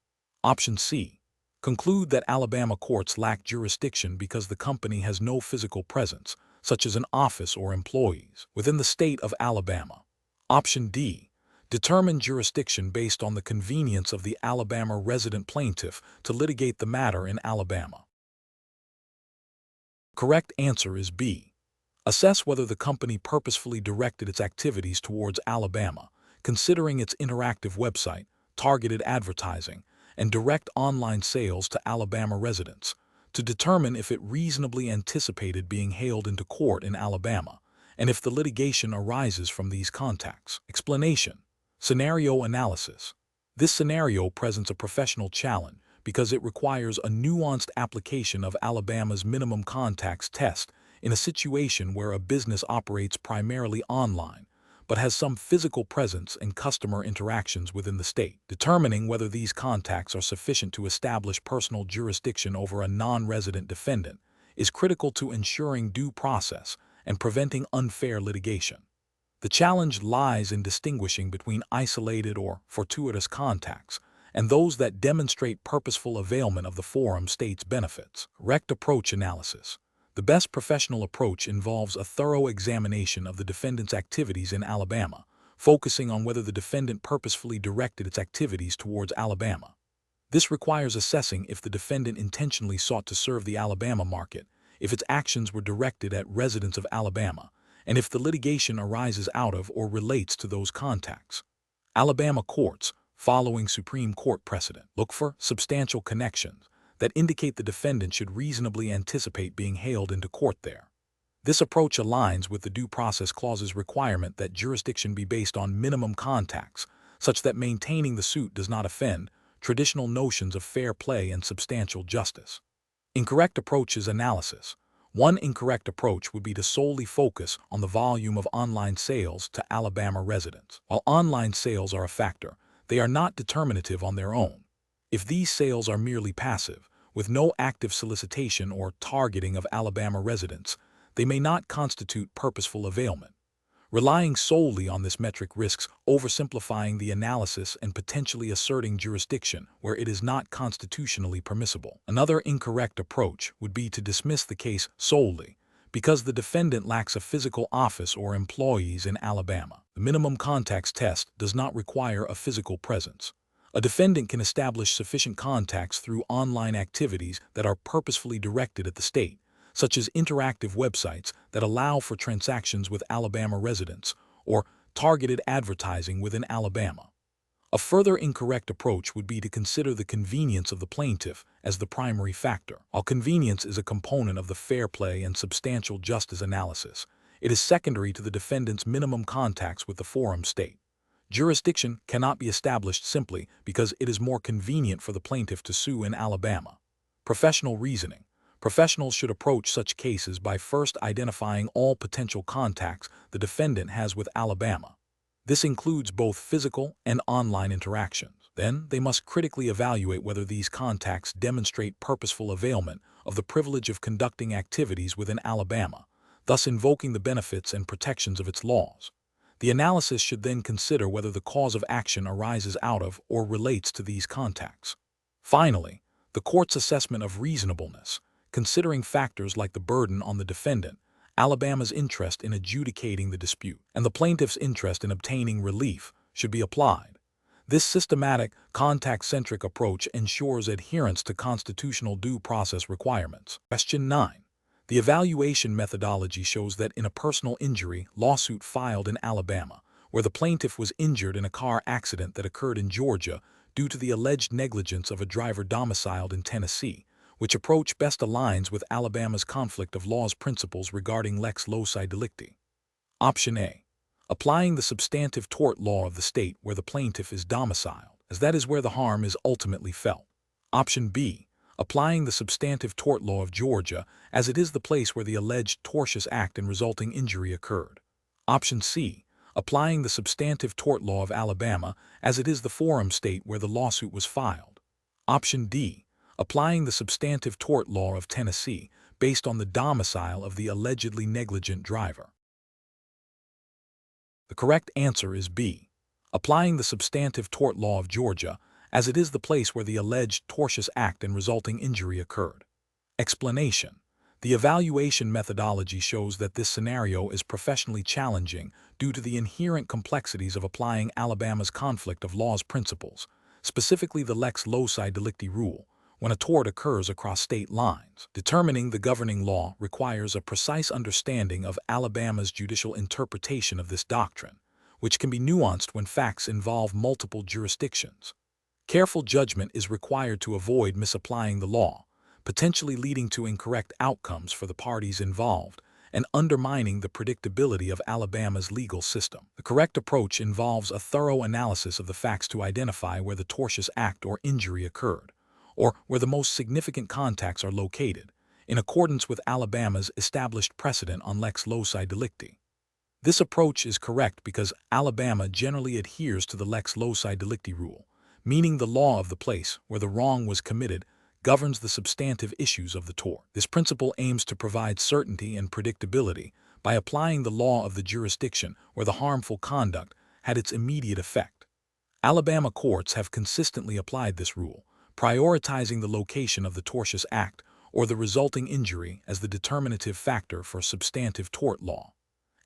Option C. Conclude that Alabama courts lack jurisdiction because the company has no physical presence, such as an office or employees, within the state of Alabama. Option D. Determine jurisdiction based on the convenience of the Alabama resident plaintiff to litigate the matter in Alabama. Correct answer is B. Assess whether the company purposefully directed its activities towards Alabama, considering its interactive website, targeted advertising, and direct online sales to Alabama residents, to determine if it reasonably anticipated being hailed into court in Alabama, and if the litigation arises from these contacts. Explanation. Scenario analysis. This scenario presents a professional challenge because it requires a nuanced application of Alabama's minimum contacts test in a situation where a business operates primarily online, but has some physical presence and customer interactions within the state. Determining whether these contacts are sufficient to establish personal jurisdiction over a non-resident defendant is critical to ensuring due process and preventing unfair litigation. The challenge lies in distinguishing between isolated or fortuitous contacts and those that demonstrate purposeful availment of the forum state's benefits. Correct approach analysis. The best professional approach involves a thorough examination of the defendant's activities in Alabama, focusing on whether the defendant purposefully directed its activities towards Alabama. This requires assessing if the defendant intentionally sought to serve the Alabama market, if its actions were directed at residents of Alabama, and if the litigation arises out of or relates to those contacts. Alabama courts, following Supreme Court precedent, look for substantial connections that indicate the defendant should reasonably anticipate being hailed into court there. This approach aligns with the Due Process Clause's requirement that jurisdiction be based on minimum contacts, such that maintaining the suit does not offend traditional notions of fair play and substantial justice. Incorrect approaches analysis. One incorrect approach would be to solely focus on the volume of online sales to Alabama residents. While online sales are a factor, they are not determinative on their own. If these sales are merely passive, with no active solicitation or targeting of Alabama residents, they may not constitute purposeful availment. Relying solely on this metric risks oversimplifying the analysis and potentially asserting jurisdiction where it is not constitutionally permissible. Another incorrect approach would be to dismiss the case solely because the defendant lacks a physical office or employees in Alabama. The minimum contacts test does not require a physical presence. A defendant can establish sufficient contacts through online activities that are purposefully directed at the state, such as interactive websites that allow for transactions with Alabama residents, or targeted advertising within Alabama. A further incorrect approach would be to consider the convenience of the plaintiff as the primary factor. While convenience is a component of the fair play and substantial justice analysis, it is secondary to the defendant's minimum contacts with the forum state. Jurisdiction cannot be established simply because it is more convenient for the plaintiff to sue in Alabama. Professional reasoning. Professionals should approach such cases by first identifying all potential contacts the defendant has with Alabama. This includes both physical and online interactions. Then, they must critically evaluate whether these contacts demonstrate purposeful availment of the privilege of conducting activities within Alabama, thus invoking the benefits and protections of its laws. The analysis should then consider whether the cause of action arises out of or relates to these contacts. Finally, the court's assessment of reasonableness. considering factors like the burden on the defendant, Alabama's interest in adjudicating the dispute, and the plaintiff's interest in obtaining relief should be applied. This systematic, contact-centric approach ensures adherence to constitutional due process requirements. Question 9. The evaluation methodology shows that in a personal injury lawsuit filed in Alabama, where the plaintiff was injured in a car accident that occurred in Georgia due to the alleged negligence of a driver domiciled in Tennessee, which approach best aligns with Alabama's conflict of laws principles regarding lex loci delicti. Option A. Applying the substantive tort law of the state where the plaintiff is domiciled, as that is where the harm is ultimately felt. Option B. Applying the substantive tort law of Georgia, as it is the place where the alleged tortious act and resulting injury occurred. Option C. Applying the substantive tort law of Alabama, as it is the forum state where the lawsuit was filed. Option D. Applying the substantive tort law of Tennessee, based on the domicile of the allegedly negligent driver. The correct answer is B. Applying the substantive tort law of Georgia, as it is the place where the alleged tortious act and resulting injury occurred. Explanation. The evaluation methodology shows that this scenario is professionally challenging due to the inherent complexities of applying Alabama's conflict of laws principles, specifically the lex loci delicti rule, when a tort occurs across state lines. Determining the governing law requires a precise understanding of Alabama's judicial interpretation of this doctrine, which can be nuanced when facts involve multiple jurisdictions. Careful judgment is required to avoid misapplying the law, potentially leading to incorrect outcomes for the parties involved and undermining the predictability of Alabama's legal system. The correct approach involves a thorough analysis of the facts to identify where the tortious act or injury occurred, or where the most significant contacts are located, in accordance with Alabama's established precedent on lex loci delicti. This approach is correct because Alabama generally adheres to the lex loci delicti rule, meaning the law of the place where the wrong was committed governs the substantive issues of the tort. This principle aims to provide certainty and predictability by applying the law of the jurisdiction where the harmful conduct had its immediate effect. Alabama courts have consistently applied this rule, prioritizing the location of the tortious act or the resulting injury as the determinative factor for substantive tort law.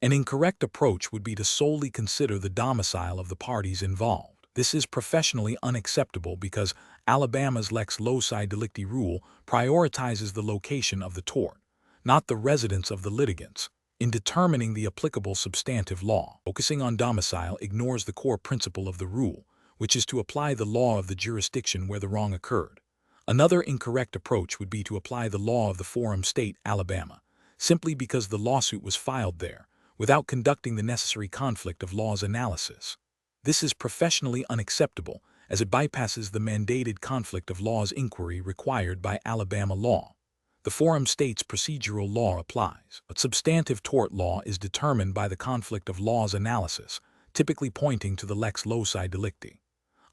An incorrect approach would be to solely consider the domicile of the parties involved. This is professionally unacceptable because Alabama's lex loci delicti rule prioritizes the location of the tort, not the residence of the litigants, in determining the applicable substantive law. Focusing on domicile ignores the core principle of the rule, which is to apply the law of the jurisdiction where the wrong occurred. Another incorrect approach would be to apply the law of the forum state, Alabama, simply because the lawsuit was filed there, without conducting the necessary conflict of laws analysis. This is professionally unacceptable as it bypasses the mandated conflict of laws inquiry required by Alabama law. The forum state's procedural law applies, but substantive tort law is determined by the conflict of laws analysis, typically pointing to the lex loci delicti.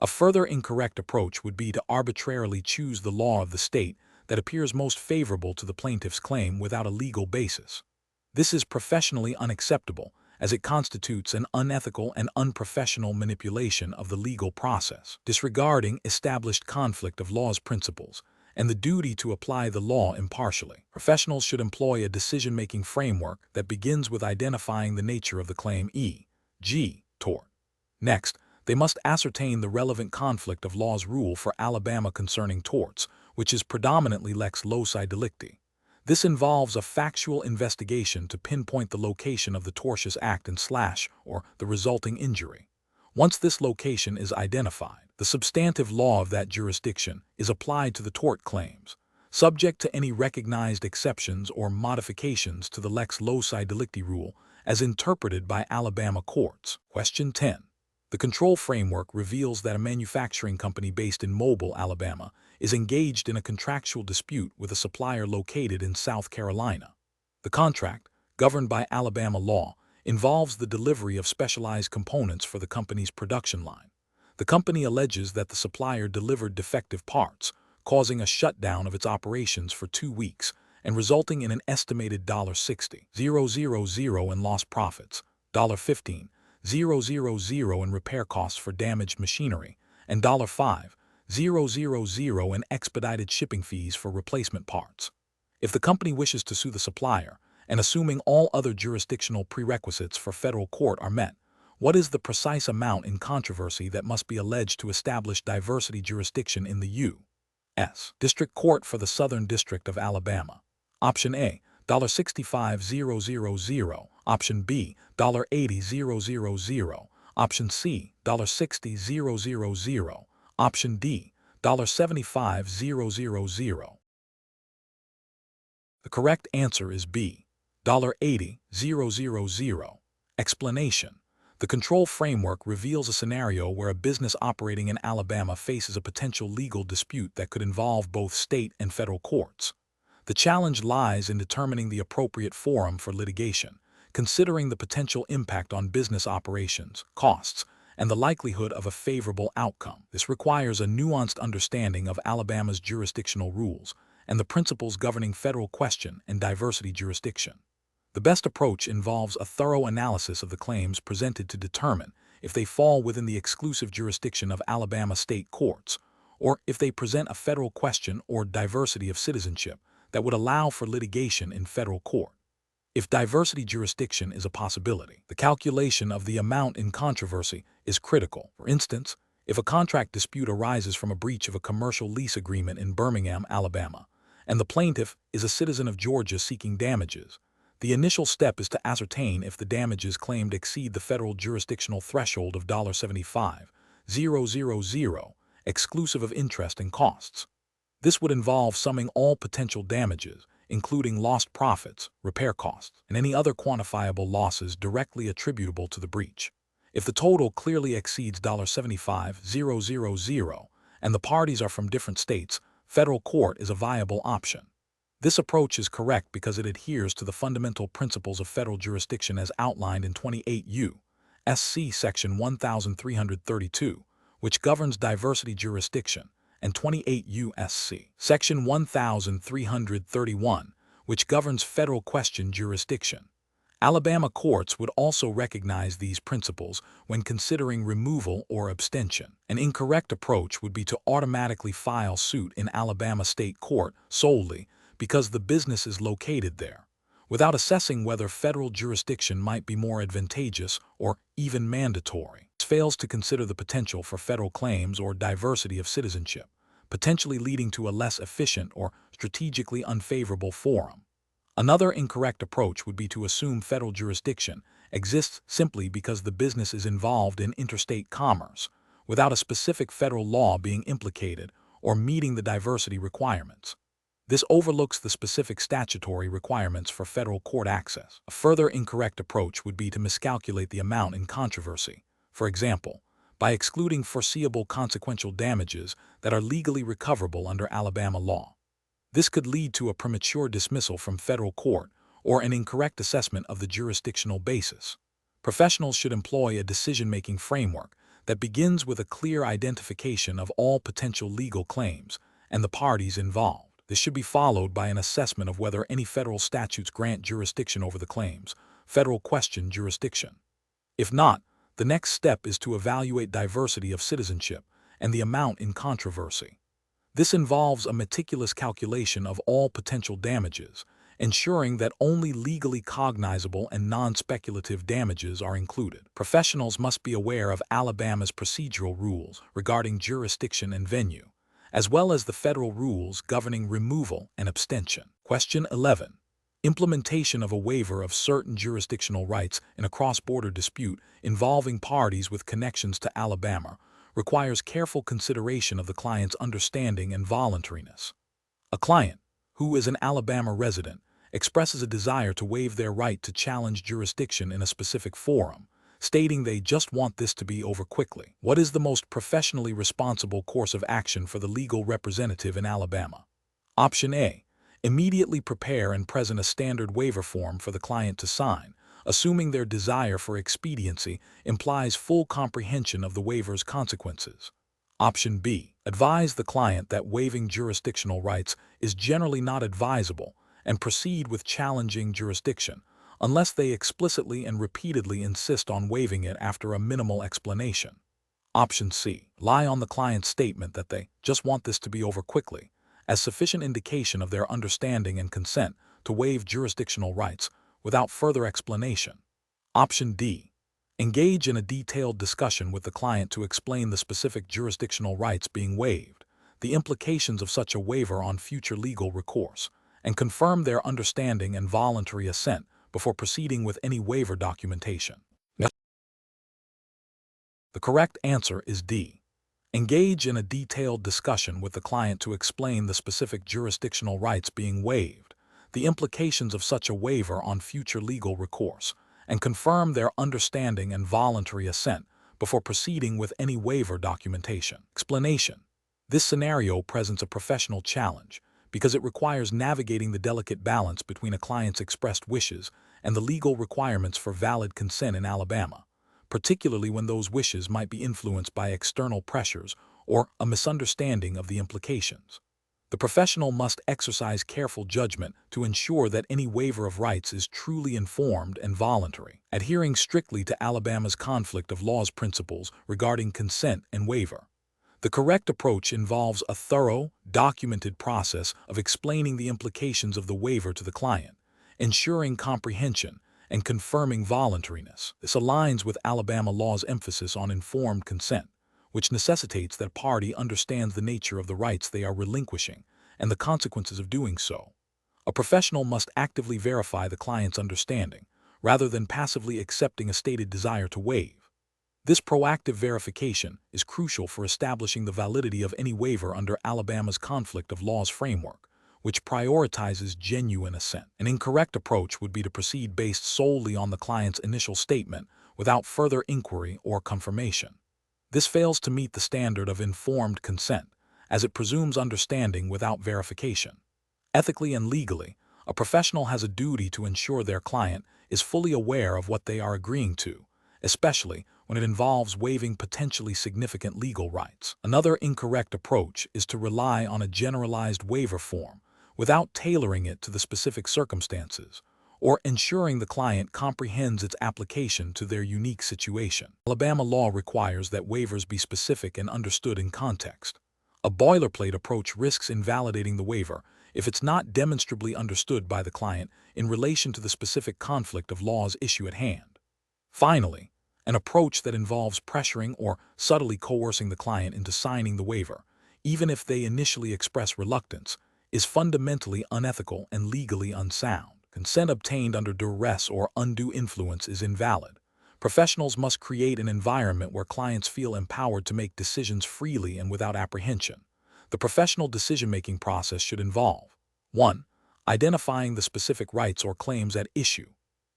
A further incorrect approach would be to arbitrarily choose the law of the state that appears most favorable to the plaintiff's claim without a legal basis. This is professionally unacceptable as it constitutes an unethical and unprofessional manipulation of the legal process, disregarding established conflict of laws principles and the duty to apply the law impartially. Professionals should employ a decision-making framework that begins with identifying the nature of the claim, e.g., tort. Next, they must ascertain the relevant conflict of laws rule for Alabama concerning torts, which is predominantly lex loci delicti. This involves a factual investigation to pinpoint the location of the tortious act and or the resulting injury. Once this location is identified, the substantive law of that jurisdiction is applied to the tort claims, subject to any recognized exceptions or modifications to the lex loci delicti rule as interpreted by Alabama courts. Question 10. The control framework reveals that a manufacturing company based in Mobile, Alabama, is engaged in a contractual dispute with a supplier located in South Carolina. The contract, governed by Alabama law, involves the delivery of specialized components for the company's production line. The company alleges that the supplier delivered defective parts, causing a shutdown of its operations for 2 weeks and resulting in an estimated $15,000 in lost profits, $15,000 in repair costs for damaged machinery, and $5,000 in expedited shipping fees for replacement parts. If the company wishes to sue the supplier, and assuming all other jurisdictional prerequisites for federal court are met, what is the precise amount in controversy that must be alleged to establish diversity jurisdiction in the U.S. District Court for the Southern District of Alabama? Option A, $65,000. Option B, $80,000. Option C, $60,000. Option D, $75,000. The correct answer is B, $80,000. Explanation. The control framework reveals a scenario where a business operating in Alabama faces a potential legal dispute that could involve both state and federal courts. The challenge lies in determining the appropriate forum for litigation, considering the potential impact on business operations, costs, and the likelihood of a favorable outcome. This requires a nuanced understanding of Alabama's jurisdictional rules and the principles governing federal question and diversity jurisdiction. The best approach involves a thorough analysis of the claims presented to determine if they fall within the exclusive jurisdiction of Alabama state courts, or if they present a federal question or diversity of citizenship that would allow for litigation in federal court. If diversity jurisdiction is a possibility, the calculation of the amount in controversy is critical. For instance, if a contract dispute arises from a breach of a commercial lease agreement in Birmingham, Alabama, and the plaintiff is a citizen of Georgia seeking damages, the initial step is to ascertain if the damages claimed exceed the federal jurisdictional threshold of $75,000, exclusive of interest and costs. This would involve summing all potential damages, including lost profits, repair costs, and any other quantifiable losses directly attributable to the breach. If the total clearly exceeds $75,000 and the parties are from different states, federal court is a viable option. This approach is correct because it adheres to the fundamental principles of federal jurisdiction as outlined in 28 U.S.C. Section 1332, which governs diversity jurisdiction, and 28 U.S.C. Section 1331, which governs federal question jurisdiction. Alabama courts would also recognize these principles when considering removal or abstention. An incorrect approach would be to automatically file suit in Alabama state court solely because the business is located there, without assessing whether federal jurisdiction might be more advantageous or even mandatory. This fails to consider the potential for federal claims or diversity of citizenship, potentially leading to a less efficient or strategically unfavorable forum. Another incorrect approach would be to assume federal jurisdiction exists simply because the business is involved in interstate commerce, without a specific federal law being implicated or meeting the diversity requirements. This overlooks the specific statutory requirements for federal court access. A further incorrect approach would be to miscalculate the amount in controversy, for example, by excluding foreseeable consequential damages that are legally recoverable under Alabama law. This could lead to a premature dismissal from federal court or an incorrect assessment of the jurisdictional basis. Professionals should employ a decision-making framework that begins with a clear identification of all potential legal claims and the parties involved. This should be followed by an assessment of whether any federal statutes grant jurisdiction over the claims, federal question jurisdiction. If not, the next step is to evaluate diversity of citizenship and the amount in controversy. This involves a meticulous calculation of all potential damages, ensuring that only legally cognizable and non-speculative damages are included. Professionals must be aware of Alabama's procedural rules regarding jurisdiction and venue, as well as the federal rules governing removal and abstention. Question 11. Implementation of a waiver of certain jurisdictional rights in a cross-border dispute involving parties with connections to Alabama requires careful consideration of the client's understanding and voluntariness. A client, who is an Alabama resident, expresses a desire to waive their right to challenge jurisdiction in a specific forum, stating they just want this to be over quickly. What is the most professionally responsible course of action for the legal representative in Alabama? Option A. Immediately prepare and present a standard waiver form for the client to sign, assuming their desire for expediency implies full comprehension of the waiver's consequences. Option B. Advise the client that waiving jurisdictional rights is generally not advisable and proceed with challenging jurisdiction, unless they explicitly and repeatedly insist on waiving it after a minimal explanation. Option C. Rely on the client's statement that they just want this to be over quickly, as sufficient indication of their understanding and consent to waive jurisdictional rights without further explanation. Option D. Engage in a detailed discussion with the client to explain the specific jurisdictional rights being waived, the implications of such a waiver on future legal recourse, and confirm their understanding and voluntary assent before proceeding with any waiver documentation. The correct answer is D. Engage in a detailed discussion with the client to explain the specific jurisdictional rights being waived, the implications of such a waiver on future legal recourse, and confirm their understanding and voluntary assent before proceeding with any waiver documentation. Explanation. This scenario presents a professional challenge because it requires navigating the delicate balance between a client's expressed wishes and the legal requirements for valid consent in Alabama, particularly when those wishes might be influenced by external pressures or a misunderstanding of the implications. The professional must exercise careful judgment to ensure that any waiver of rights is truly informed and voluntary, adhering strictly to Alabama's conflict of laws principles regarding consent and waiver. The correct approach involves a thorough, documented process of explaining the implications of the waiver to the client, ensuring comprehension, and confirming voluntariness. This aligns with Alabama law's emphasis on informed consent, which necessitates that a party understands the nature of the rights they are relinquishing and the consequences of doing so. A professional must actively verify the client's understanding, rather than passively accepting a stated desire to waive. This proactive verification is crucial for establishing the validity of any waiver under Alabama's conflict of laws framework, which prioritizes genuine assent. An incorrect approach would be to proceed based solely on the client's initial statement without further inquiry or confirmation. This fails to meet the standard of informed consent, as it presumes understanding without verification. Ethically and legally, a professional has a duty to ensure their client is fully aware of what they are agreeing to, especially when it involves waiving potentially significant legal rights. Another incorrect approach is to rely on a generalized waiver form without tailoring it to the specific circumstances, or ensuring the client comprehends its application to their unique situation. Alabama law requires that waivers be specific and understood in context. A boilerplate approach risks invalidating the waiver if it's not demonstrably understood by the client in relation to the specific conflict of laws issue at hand. Finally, an approach that involves pressuring or subtly coercing the client into signing the waiver, even if they initially express reluctance, is fundamentally unethical and legally unsound. Consent obtained under duress or undue influence is invalid. Professionals must create an environment where clients feel empowered to make decisions freely and without apprehension. The professional decision-making process should involve 1. Identifying the specific rights or claims at issue.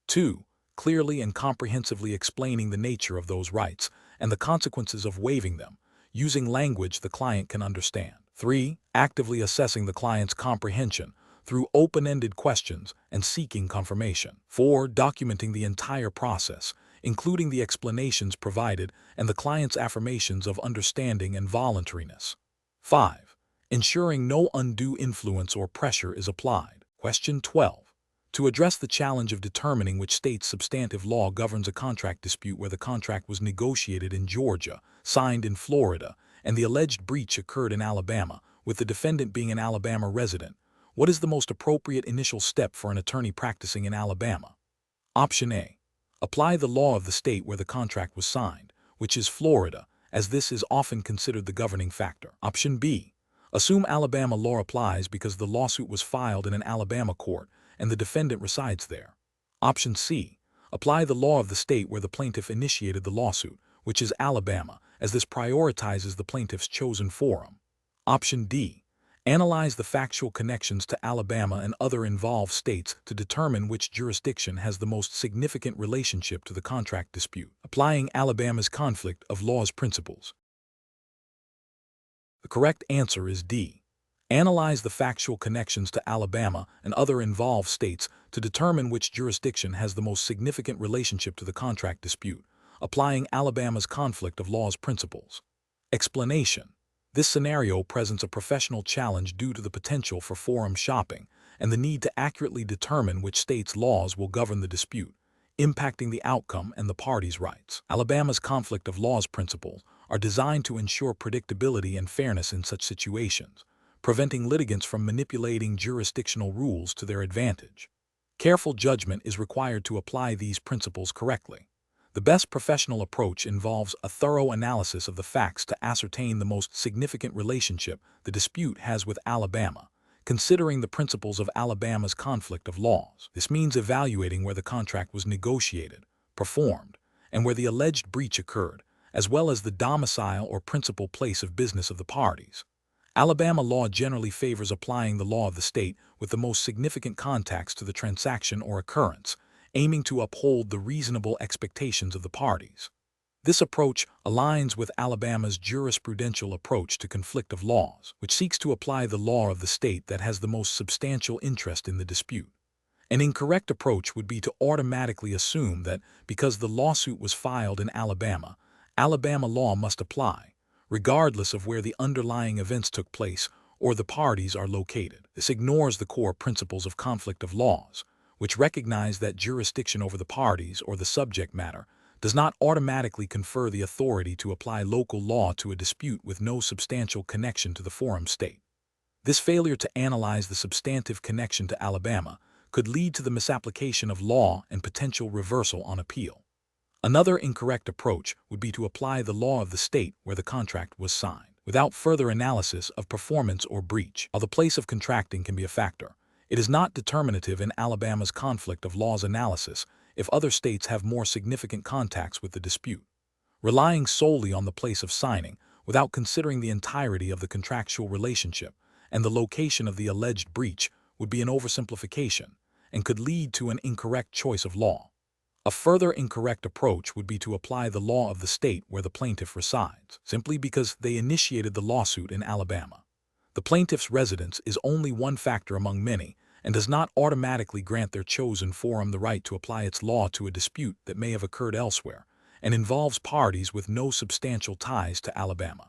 2. Clearly and comprehensively explaining the nature of those rights and the consequences of waiving them, using language the client can understand. 3. Actively assessing the client's comprehension through open-ended questions and seeking confirmation. 4. Documenting the entire process, including the explanations provided and the client's affirmations of understanding and voluntariness. 5. Ensuring no undue influence or pressure is applied. Question 12. To address the challenge of determining which state's substantive law governs a contract dispute where the contract was negotiated in Georgia, signed in Florida, and the alleged breach occurred in Alabama, with the defendant being an Alabama resident, what is the most appropriate initial step for an attorney practicing in Alabama? Option A. Apply the law of the state where the contract was signed, which is Florida, as this is often considered the governing factor. Option B. Assume Alabama law applies because the lawsuit was filed in an Alabama court and the defendant resides there. Option C. Apply the law of the state where the plaintiff initiated the lawsuit, which is Alabama, as this prioritizes the plaintiff's chosen forum. Option D. Analyze the factual connections to Alabama and other involved states to determine which jurisdiction has the most significant relationship to the contract dispute, applying Alabama's conflict of laws principles. The correct answer is D. Analyze the factual connections to Alabama and other involved states to determine which jurisdiction has the most significant relationship to the contract dispute, applying Alabama's conflict of laws principles. Explanation. This scenario presents a professional challenge due to the potential for forum shopping and the need to accurately determine which state's laws will govern the dispute, impacting the outcome and the parties' rights. Alabama's conflict of laws principles are designed to ensure predictability and fairness in such situations, preventing litigants from manipulating jurisdictional rules to their advantage. Careful judgment is required to apply these principles correctly. The best professional approach involves a thorough analysis of the facts to ascertain the most significant relationship the dispute has with Alabama, considering the principles of Alabama's conflict of laws. This means evaluating where the contract was negotiated, performed, and where the alleged breach occurred, as well as the domicile or principal place of business of the parties. Alabama law generally favors applying the law of the state with the most significant contacts to the transaction or occurrence, aiming to uphold the reasonable expectations of the parties. This approach aligns with Alabama's jurisprudential approach to conflict of laws, which seeks to apply the law of the state that has the most substantial interest in the dispute. An incorrect approach would be to automatically assume that because the lawsuit was filed in Alabama, Alabama law must apply, regardless of where the underlying events took place or the parties are located. This ignores the core principles of conflict of laws, which recognize that jurisdiction over the parties or the subject matter does not automatically confer the authority to apply local law to a dispute with no substantial connection to the forum state. This failure to analyze the substantive connection to Alabama could lead to the misapplication of law and potential reversal on appeal. Another incorrect approach would be to apply the law of the state where the contract was signed, without further analysis of performance or breach. While the place of contracting can be a factor, it is not determinative in Alabama's conflict of laws analysis if other states have more significant contacts with the dispute. Relying solely on the place of signing without considering the entirety of the contractual relationship and the location of the alleged breach would be an oversimplification and could lead to an incorrect choice of law. A further incorrect approach would be to apply the law of the state where the plaintiff resides, simply because they initiated the lawsuit in Alabama. The plaintiff's residence is only one factor among many and does not automatically grant their chosen forum the right to apply its law to a dispute that may have occurred elsewhere and involves parties with no substantial ties to Alabama.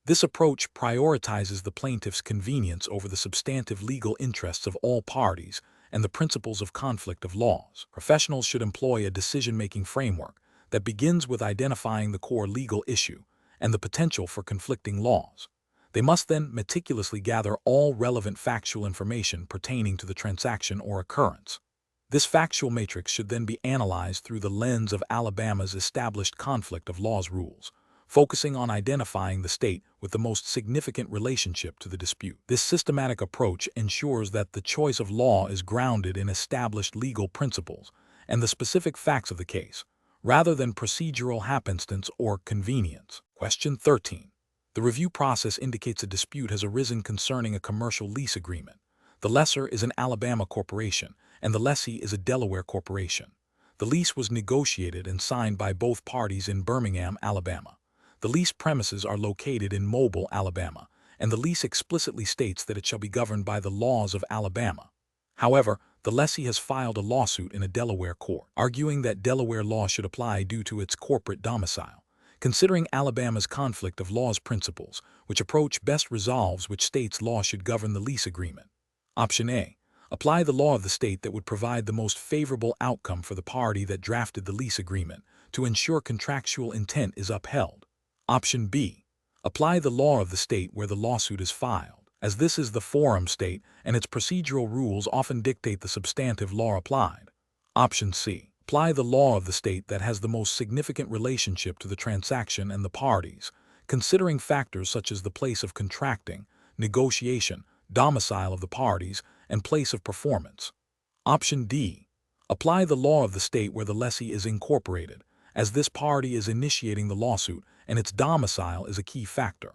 This approach prioritizes the plaintiff's convenience over the substantive legal interests of all parties and the principles of conflict of laws. Professionals should employ a decision-making framework that begins with identifying the core legal issue and the potential for conflicting laws. They must then meticulously gather all relevant factual information pertaining to the transaction or occurrence. This factual matrix should then be analyzed through the lens of Alabama's established conflict of laws rules, focusing on identifying the state with the most significant relationship to the dispute. This systematic approach ensures that the choice of law is grounded in established legal principles and the specific facts of the case, rather than procedural happenstance or convenience. Question 13. The review process indicates a dispute has arisen concerning a commercial lease agreement. The lessor is an Alabama corporation, and the lessee is a Delaware corporation. The lease was negotiated and signed by both parties in Birmingham, Alabama. The lease premises are located in Mobile, Alabama, and the lease explicitly states that it shall be governed by the laws of Alabama. However, the lessee has filed a lawsuit in a Delaware court, arguing that Delaware law should apply due to its corporate domicile. Considering Alabama's conflict of laws principles, which approach best resolves which state's law should govern the lease agreement. Option A. Apply the law of the state that would provide the most favorable outcome for the party that drafted the lease agreement to ensure contractual intent is upheld. Option B. Apply the law of the state where the lawsuit is filed, as this is the forum state and its procedural rules often dictate the substantive law applied. Option C. Apply the law of the state that has the most significant relationship to the transaction and the parties, considering factors such as the place of contracting, negotiation, domicile of the parties, and place of performance. Option D. Apply the law of the state where the lessee is incorporated, as this party is initiating the lawsuit and its domicile is a key factor.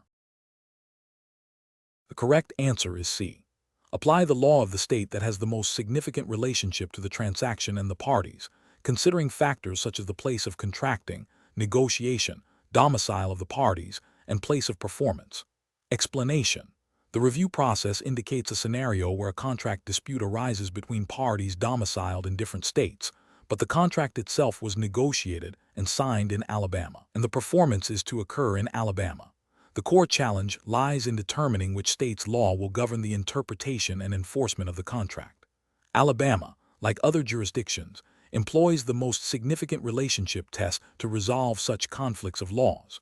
The correct answer is C. Apply the law of the state that has the most significant relationship to the transaction and the parties, considering factors such as the place of contracting, negotiation, domicile of the parties, and place of performance. Explanation. The review process indicates a scenario where a contract dispute arises between parties domiciled in different states, but the contract itself was negotiated and signed in Alabama, and the performance is to occur in Alabama. The core challenge lies in determining which state's law will govern the interpretation and enforcement of the contract. Alabama, like other jurisdictions, employs the most significant relationship test to resolve such conflicts of laws.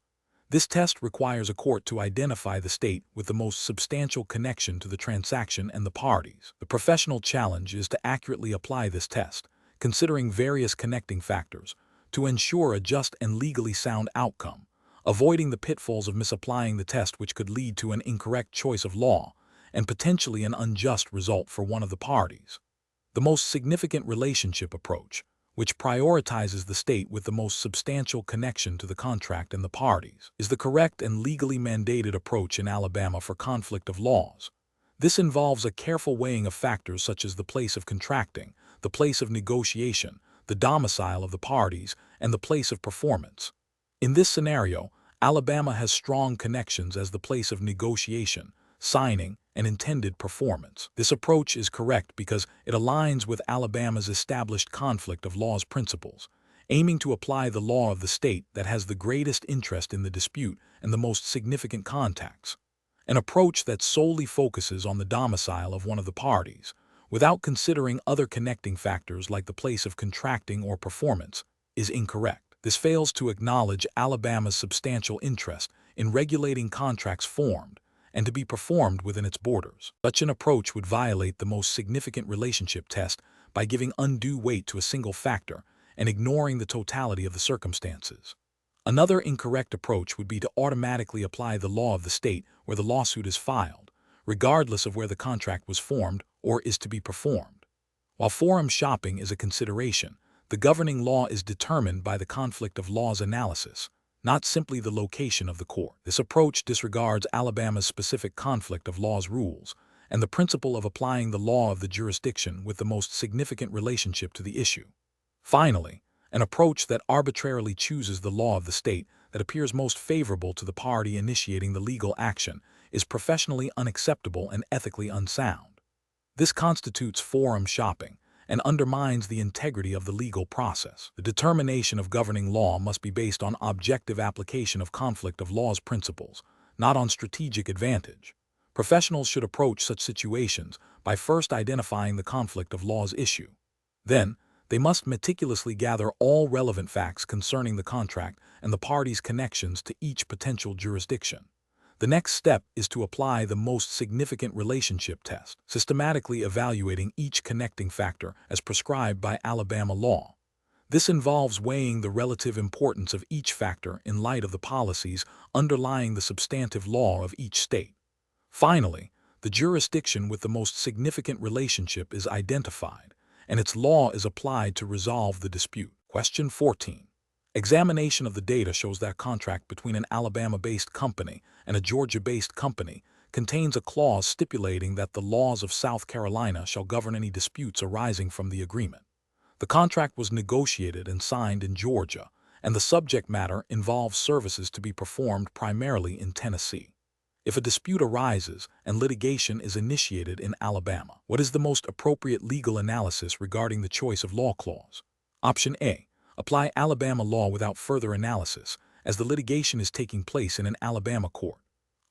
This test requires a court to identify the state with the most substantial connection to the transaction and the parties. The professional challenge is to accurately apply this test, considering various connecting factors, to ensure a just and legally sound outcome, avoiding the pitfalls of misapplying the test which could lead to an incorrect choice of law and potentially an unjust result for one of the parties. The most significant relationship approach, which prioritizes the state with the most substantial connection to the contract and the parties, is the correct and legally mandated approach in Alabama for conflict of laws. This involves a careful weighing of factors such as the place of contracting, the place of negotiation, the domicile of the parties, and the place of performance. In this scenario, Alabama has strong connections as the place of negotiation, signing, and intended performance. This approach is correct because it aligns with Alabama's established conflict of laws principles, aiming to apply the law of the state that has the greatest interest in the dispute and the most significant contacts. An approach that solely focuses on the domicile of one of the parties, without considering other connecting factors like the place of contracting or performance, is incorrect. This fails to acknowledge Alabama's substantial interest in regulating contracts formed and to be performed within its borders. Such an approach would violate the most significant relationship test by giving undue weight to a single factor and ignoring the totality of the circumstances. Another incorrect approach would be to automatically apply the law of the state where the lawsuit is filed, regardless of where the contract was formed or is to be performed. While forum shopping is a consideration, the governing law is determined by the conflict of laws analysis, not simply the location of the court. This approach disregards Alabama's specific conflict of laws rules and the principle of applying the law of the jurisdiction with the most significant relationship to the issue. Finally, an approach that arbitrarily chooses the law of the state that appears most favorable to the party initiating the legal action is professionally unacceptable and ethically unsound. This constitutes forum shopping and undermines the integrity of the legal process. The determination of governing law must be based on objective application of conflict of laws principles, not on strategic advantage. Professionals should approach such situations by first identifying the conflict of laws issue. Then, they must meticulously gather all relevant facts concerning the contract and the parties' connections to each potential jurisdiction. The next step is to apply the most significant relationship test, systematically evaluating each connecting factor as prescribed by Alabama law. This involves weighing the relative importance of each factor in light of the policies underlying the substantive law of each state. Finally, the jurisdiction with the most significant relationship is identified, and its law is applied to resolve the dispute. Question 14. Examination of the data shows that contract between an Alabama-based company and a Georgia-based company contains a clause stipulating that the laws of South Carolina shall govern any disputes arising from the agreement. The contract was negotiated and signed in Georgia, and the subject matter involves services to be performed primarily in Tennessee. If a dispute arises and litigation is initiated in Alabama, what is the most appropriate legal analysis regarding the choice of law clause? Option A. Apply Alabama law without further analysis, as the litigation is taking place in an Alabama court.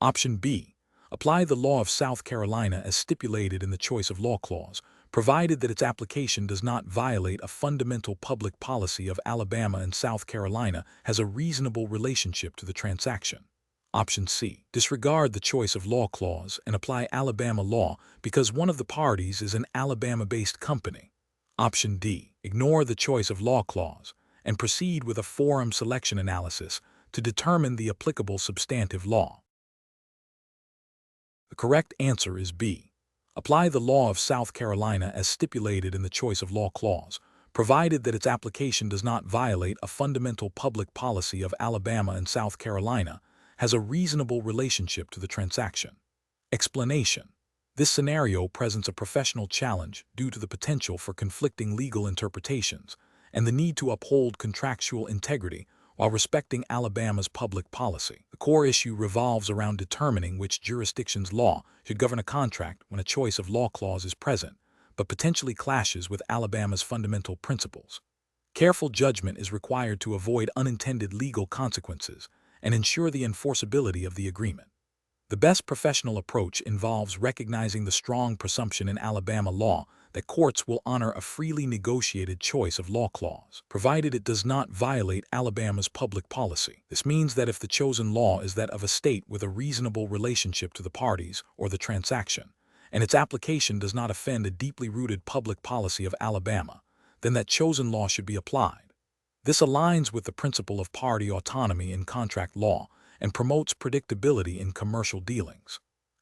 Option B. Apply the law of South Carolina as stipulated in the choice of law clause, provided that its application does not violate a fundamental public policy of Alabama and South Carolina has a reasonable relationship to the transaction. Option C. Disregard the choice of law clause and apply Alabama law because one of the parties is an Alabama-based company. Option D. Ignore the choice of law clause and proceed with a forum selection analysis to determine the applicable substantive law. The correct answer is B. Apply the law of South Carolina as stipulated in the choice of law clause, provided that its application does not violate a fundamental public policy of Alabama and South Carolina, has a reasonable relationship to the transaction. Explanation. This scenario presents a professional challenge due to the potential for conflicting legal interpretations and the need to uphold contractual integrity while respecting Alabama's public policy. The core issue revolves around determining which jurisdiction's law should govern a contract when a choice of law clause is present, but potentially clashes with Alabama's fundamental principles. Careful judgment is required to avoid unintended legal consequences and ensure the enforceability of the agreement. The best professional approach involves recognizing the strong presumption in Alabama law that courts will honor a freely negotiated choice of law clause, provided it does not violate Alabama's public policy. This means that if the chosen law is that of a state with a reasonable relationship to the parties or the transaction, and its application does not offend a deeply rooted public policy of Alabama, then that chosen law should be applied. This aligns with the principle of party autonomy in contract law and promotes predictability in commercial dealings.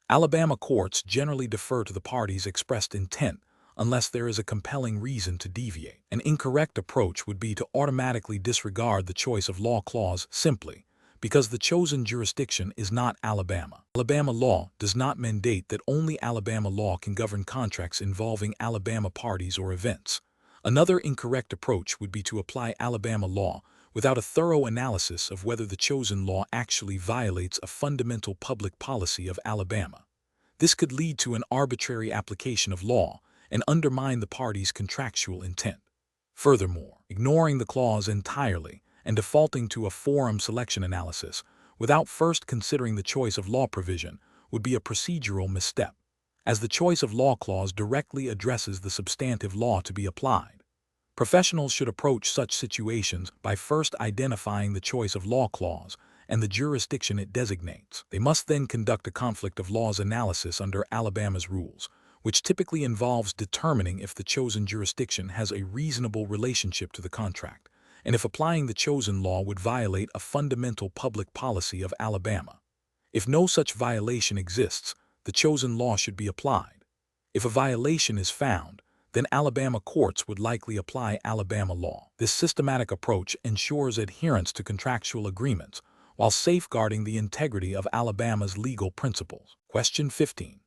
Alabama courts generally defer to the parties' expressed intent unless there is a compelling reason to deviate. An incorrect approach would be to automatically disregard the choice of law clause simply because the chosen jurisdiction is not Alabama. Alabama law does not mandate that only Alabama law can govern contracts involving Alabama parties or events. Another incorrect approach would be to apply Alabama law without a thorough analysis of whether the chosen law actually violates a fundamental public policy of Alabama. This could lead to an arbitrary application of law and undermine the parties' contractual intent. Furthermore, ignoring the clause entirely and defaulting to a forum selection analysis without first considering the choice of law provision would be a procedural misstep, as the choice of law clause directly addresses the substantive law to be applied. Professionals should approach such situations by first identifying the choice of law clause and the jurisdiction it designates. They must then conduct a conflict of laws analysis under Alabama's rules, which typically involves determining if the chosen jurisdiction has a reasonable relationship to the contract, and if applying the chosen law would violate a fundamental public policy of Alabama. If no such violation exists, the chosen law should be applied. If a violation is found, then Alabama courts would likely apply Alabama law. This systematic approach ensures adherence to contractual agreements while safeguarding the integrity of Alabama's legal principles. Question 15.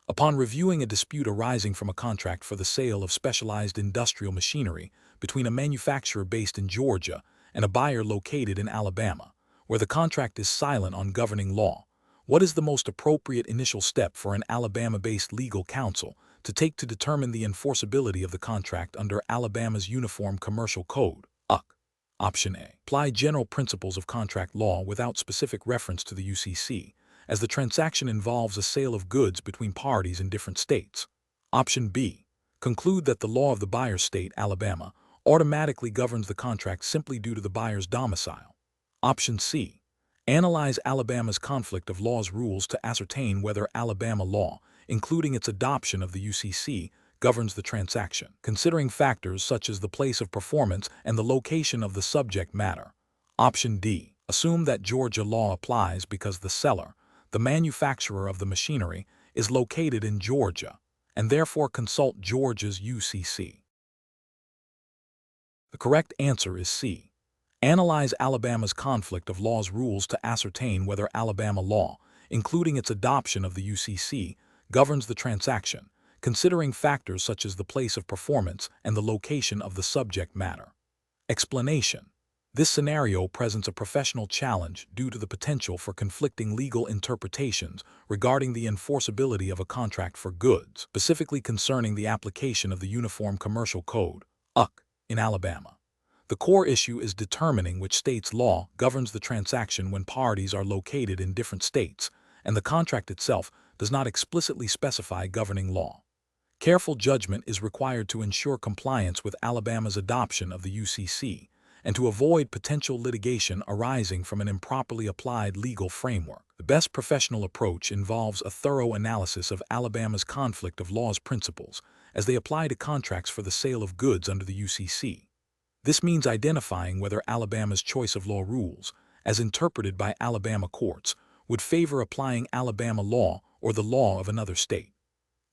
Upon reviewing a dispute arising from a contract for the sale of specialized industrial machinery between a manufacturer based in Georgia and a buyer located in Alabama, where the contract is silent on governing law, what is the most appropriate initial step for an Alabama-based legal counsel to take to determine the enforceability of the contract under Alabama's Uniform Commercial Code, UCC? Option A. Apply general principles of contract law without specific reference to the UCC, as the transaction involves a sale of goods between parties in different states. Option B. Conclude that the law of the buyer's state, Alabama, automatically governs the contract simply due to the buyer's domicile. Option C. Analyze Alabama's conflict of laws rules to ascertain whether Alabama law, including its adoption of the UCC, governs the transaction, considering factors such as the place of performance and the location of the subject matter. Option D. Assume that Georgia law applies because the seller, the manufacturer of the machinery, is located in Georgia, and therefore consult Georgia's UCC. The correct answer is C. Analyze Alabama's conflict of laws rules to ascertain whether Alabama law, including its adoption of the UCC, governs the transaction, considering factors such as the place of performance and the location of the subject matter. Explanation. This scenario presents a professional challenge due to the potential for conflicting legal interpretations regarding the enforceability of a contract for goods, specifically concerning the application of the Uniform Commercial Code, UCC, in Alabama. The core issue is determining which state's law governs the transaction when parties are located in different states, and the contract itself does not explicitly specify governing law. Careful judgment is required to ensure compliance with Alabama's adoption of the UCC and to avoid potential litigation arising from an improperly applied legal framework. The best professional approach involves a thorough analysis of Alabama's conflict of laws principles as they apply to contracts for the sale of goods under the UCC. This means identifying whether Alabama's choice of law rules, as interpreted by Alabama courts, would favor applying Alabama law or the law of another state.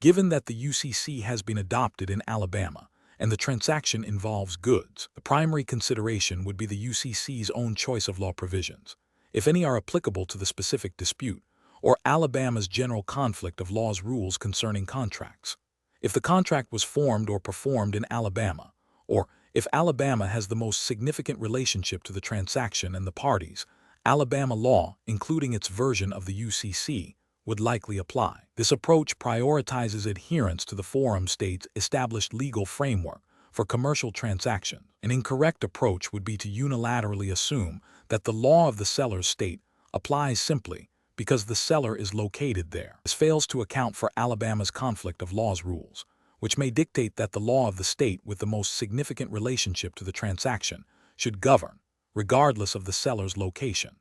Given that the UCC has been adopted in Alabama and the transaction involves goods, the primary consideration would be the UCC's own choice of law provisions, if any are applicable to the specific dispute, or Alabama's general conflict of laws rules concerning contracts. If the contract was formed or performed in Alabama, or if Alabama has the most significant relationship to the transaction and the parties, Alabama law, including its version of the UCC, would likely apply. This approach prioritizes adherence to the forum state's established legal framework for commercial transactions. An incorrect approach would be to unilaterally assume that the law of the seller's state applies simply because the seller is located there. This fails to account for Alabama's conflict of laws rules, which may dictate that the law of the state with the most significant relationship to the transaction should govern, regardless of the seller's location.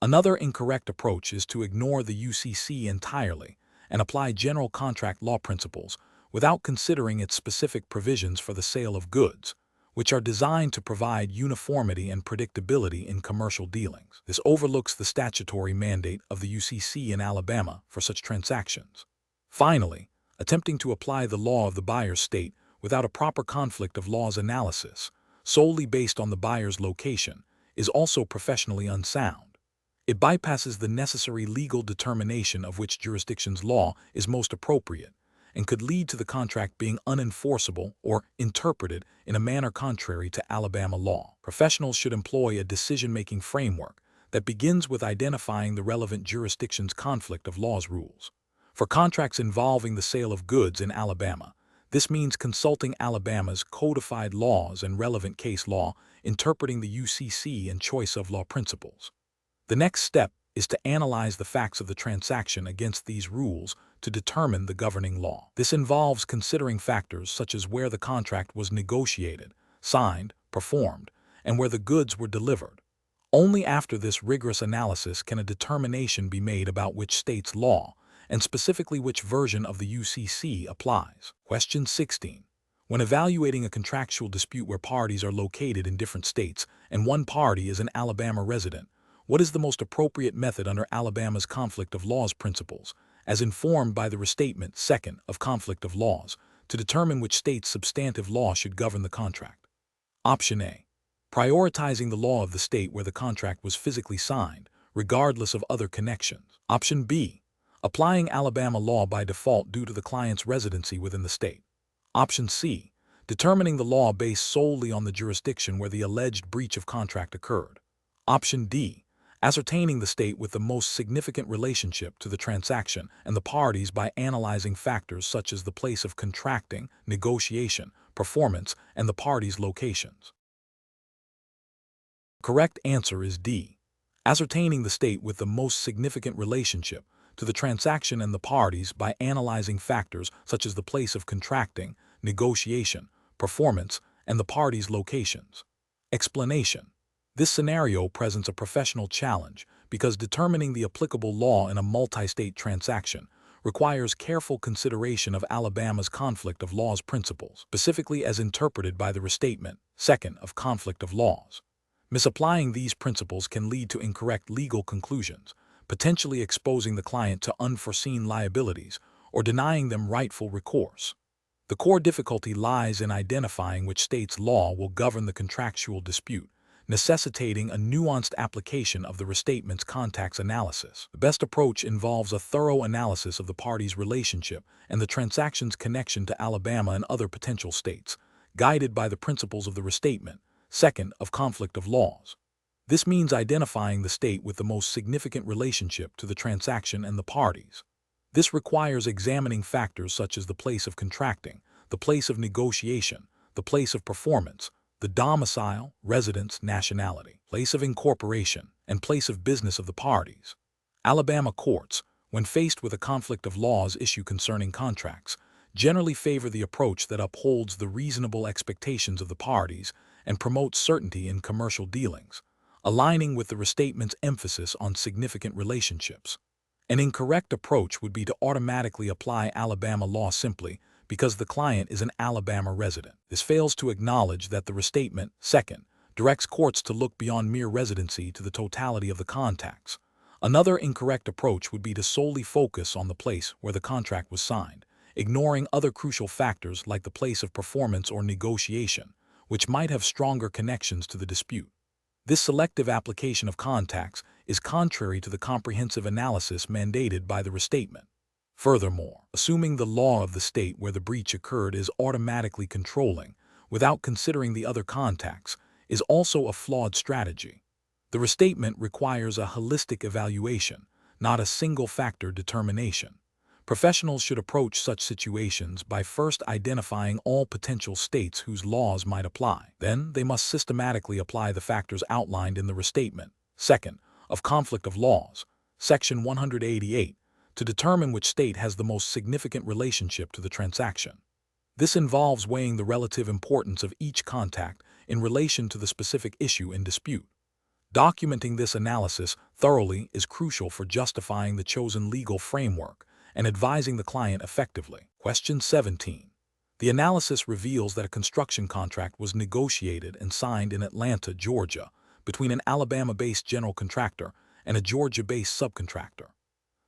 Another incorrect approach is to ignore the UCC entirely and apply general contract law principles without considering its specific provisions for the sale of goods, which are designed to provide uniformity and predictability in commercial dealings. This overlooks the statutory mandate of the UCC in Alabama for such transactions. Finally, attempting to apply the law of the buyer's state without a proper conflict of laws analysis, solely based on the buyer's location, is also professionally unsound. It bypasses the necessary legal determination of which jurisdiction's law is most appropriate, and could lead to the contract being unenforceable or interpreted in a manner contrary to Alabama law. Professionals should employ a decision-making framework that begins with identifying the relevant jurisdiction's conflict of laws rules. For contracts involving the sale of goods in Alabama, this means consulting Alabama's codified laws and relevant case law, interpreting the UCC and choice of law principles. The next step is to analyze the facts of the transaction against these rules to determine the governing law. This involves considering factors such as where the contract was negotiated, signed, performed, and where the goods were delivered. Only after this rigorous analysis can a determination be made about which state's law, and specifically which version of the UCC, applies. Question 16. When evaluating a contractual dispute where parties are located in different states and one party is an Alabama resident, what is the most appropriate method under Alabama's conflict of laws principles, as informed by the restatement second of conflict of laws, to determine which state's substantive law should govern the contract? Option A. Prioritizing the law of the state where the contract was physically signed, regardless of other connections. Option B. Applying Alabama law by default due to the client's residency within the state. Option C. Determining the law based solely on the jurisdiction where the alleged breach of contract occurred. Option D. Ascertaining the state with the most significant relationship to the transaction and the parties by analyzing factors such as the place of contracting, negotiation, performance, and the parties' locations. Correct answer is D. Ascertaining the state with the most significant relationship to the transaction and the parties by analyzing factors such as the place of contracting, negotiation, performance, and the parties' locations. Explanation. This scenario presents a professional challenge because determining the applicable law in a multi-state transaction requires careful consideration of Alabama's conflict of laws principles, specifically as interpreted by the restatement second of conflict of laws. Misapplying these principles can lead to incorrect legal conclusions, potentially exposing the client to unforeseen liabilities or denying them rightful recourse. The core difficulty lies in identifying which state's law will govern the contractual dispute, necessitating a nuanced application of the restatement's context analysis. The best approach involves a thorough analysis of the parties' relationship and the transaction's connection to Alabama and other potential states, guided by the principles of the restatement second of conflict of laws. This means identifying the state with the most significant relationship to the transaction and the parties. This requires examining factors such as the place of contracting, the place of negotiation, the place of performance, the domicile, residence, nationality, place of incorporation, and place of business of the parties. Alabama courts, when faced with a conflict of laws issue concerning contracts, generally favor the approach that upholds the reasonable expectations of the parties and promotes certainty in commercial dealings, aligning with the restatement's emphasis on significant relationships. An incorrect approach would be to automatically apply Alabama law simply because the client is an Alabama resident. This fails to acknowledge that the restatement second directs courts to look beyond mere residency to the totality of the contacts. Another incorrect approach would be to solely focus on the place where the contract was signed, ignoring other crucial factors like the place of performance or negotiation, which might have stronger connections to the dispute. This selective application of contacts is contrary to the comprehensive analysis mandated by the restatement. Furthermore, assuming the law of the state where the breach occurred is automatically controlling, without considering the other contacts, is also a flawed strategy. The restatement requires a holistic evaluation, not a single-factor determination. Professionals should approach such situations by first identifying all potential states whose laws might apply. Then, they must systematically apply the factors outlined in the restatement second of conflict of laws, Section 188, to determine which state has the most significant relationship to the transaction. This involves weighing the relative importance of each contact in relation to the specific issue in dispute. Documenting this analysis thoroughly is crucial for justifying the chosen legal framework and advising the client effectively. Question 17. The analysis reveals that a construction contract was negotiated and signed in Atlanta, Georgia, between an Alabama-based general contractor and a Georgia-based subcontractor.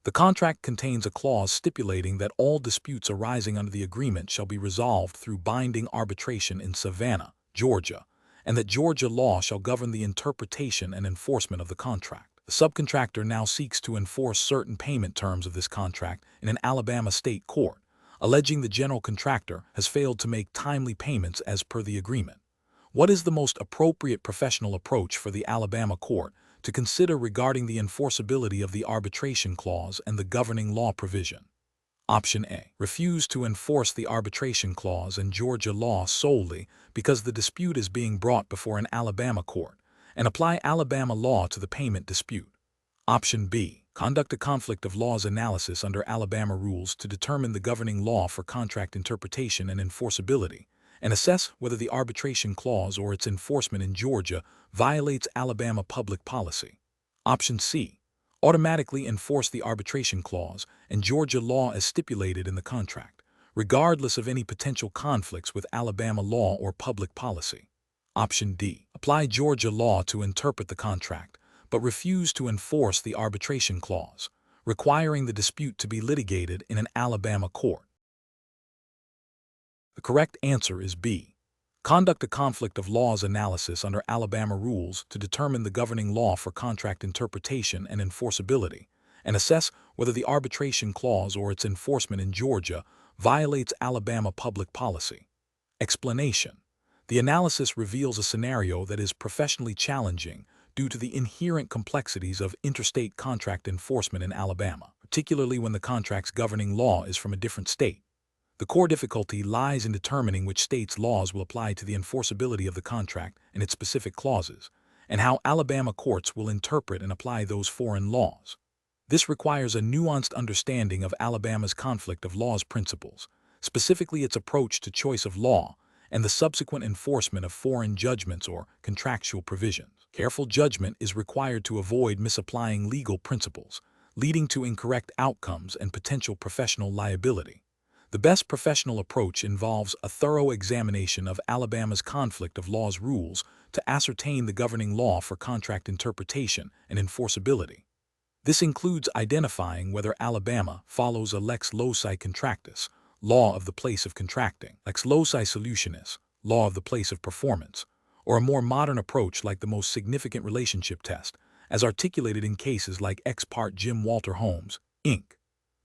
The contract contains a clause stipulating that all disputes arising under the agreement shall be resolved through binding arbitration in Savannah, Georgia, and that Georgia law shall govern the interpretation and enforcement of the contract. The subcontractor now seeks to enforce certain payment terms of this contract in an Alabama state court, alleging the general contractor has failed to make timely payments as per the agreement. What is the most appropriate professional approach for the Alabama court to consider regarding the enforceability of the arbitration clause and the governing law provision? Option A. Refuse to enforce the arbitration clause and Georgia law solely because the dispute is being brought before an Alabama court, and apply Alabama law to the payment dispute. Option B. Conduct a conflict of laws analysis under Alabama rules to determine the governing law for contract interpretation and enforceability, and assess whether the arbitration clause or its enforcement in Georgia violates Alabama public policy. Option C. Automatically enforce the arbitration clause and Georgia law as stipulated in the contract, regardless of any potential conflicts with Alabama law or public policy. Option D. Apply Georgia law to interpret the contract, but refuse to enforce the arbitration clause, requiring the dispute to be litigated in an Alabama court. The correct answer is B. Conduct a conflict of laws analysis under Alabama rules to determine the governing law for contract interpretation and enforceability, and assess whether the arbitration clause or its enforcement in Georgia violates Alabama public policy. Explanation. The analysis reveals a scenario that is professionally challenging due to the inherent complexities of interstate contract enforcement in Alabama, particularly when the contract's governing law is from a different state. The core difficulty lies in determining which state's laws will apply to the enforceability of the contract and its specific clauses, and how Alabama courts will interpret and apply those foreign laws. This requires a nuanced understanding of Alabama's conflict of laws principles, specifically its approach to choice of law and the subsequent enforcement of foreign judgments or contractual provisions. Careful judgment is required to avoid misapplying legal principles, leading to incorrect outcomes and potential professional liability. The best professional approach involves a thorough examination of Alabama's conflict of laws rules to ascertain the governing law for contract interpretation and enforceability. This includes identifying whether Alabama follows a lex loci contractus, law of the place of contracting, lex loci solutionis, law of the place of performance, or a more modern approach like the most significant relationship test, as articulated in cases like Ex parte Jim Walter Holmes, Inc.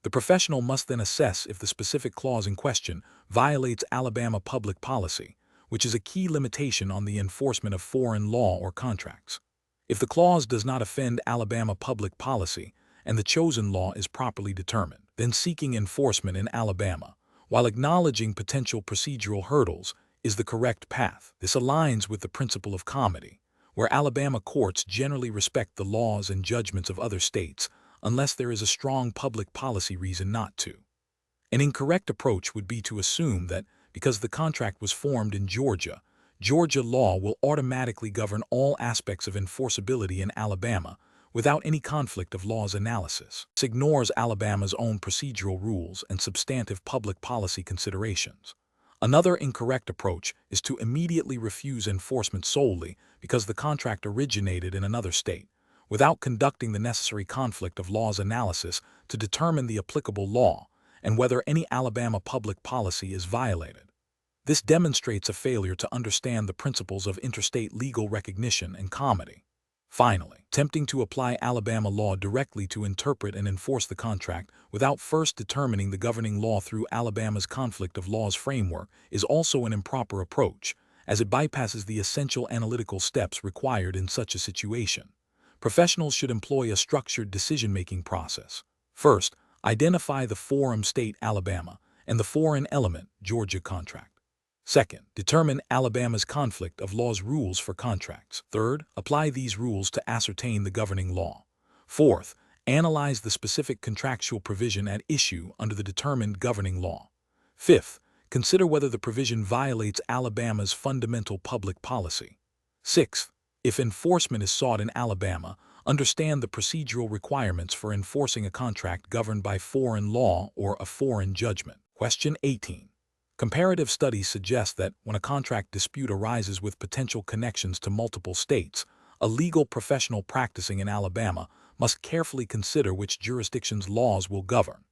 The professional must then assess if the specific clause in question violates Alabama public policy, which is a key limitation on the enforcement of foreign law or contracts. If the clause does not offend Alabama public policy and the chosen law is properly determined, then seeking enforcement in Alabama, while acknowledging potential procedural hurdles, is the correct path. This aligns with the principle of comity, where Alabama courts generally respect the laws and judgments of other states unless there is a strong public policy reason not to. An incorrect approach would be to assume that because the contract was formed in Georgia, Georgia law will automatically govern all aspects of enforceability in Alabama without any conflict of laws analysis. This ignores Alabama's own procedural rules and substantive public policy considerations. Another incorrect approach is to immediately refuse enforcement solely because the contract originated in another state, without conducting the necessary conflict of laws analysis to determine the applicable law and whether any Alabama public policy is violated. This demonstrates a failure to understand the principles of interstate legal recognition and comity. Finally, attempting to apply Alabama law directly to interpret and enforce the contract without first determining the governing law through Alabama's conflict of laws framework is also an improper approach, as it bypasses the essential analytical steps required in such a situation. Professionals should employ a structured decision-making process. First, identify the forum state Alabama and the foreign element Georgia contract. Second, determine Alabama's conflict of laws rules for contracts. Third, apply these rules to ascertain the governing law. Fourth, Analyze the specific contractual provision at issue under the determined governing law. Fifth, consider whether the provision violates Alabama's fundamental public policy. Sixth, if enforcement is sought in Alabama, understand the procedural requirements for enforcing a contract governed by foreign law or a foreign judgment. Question 18. Comparative studies suggest that when a contract dispute arises with potential connections to multiple states, a legal professional practicing in Alabama must carefully consider which jurisdiction's laws will govern.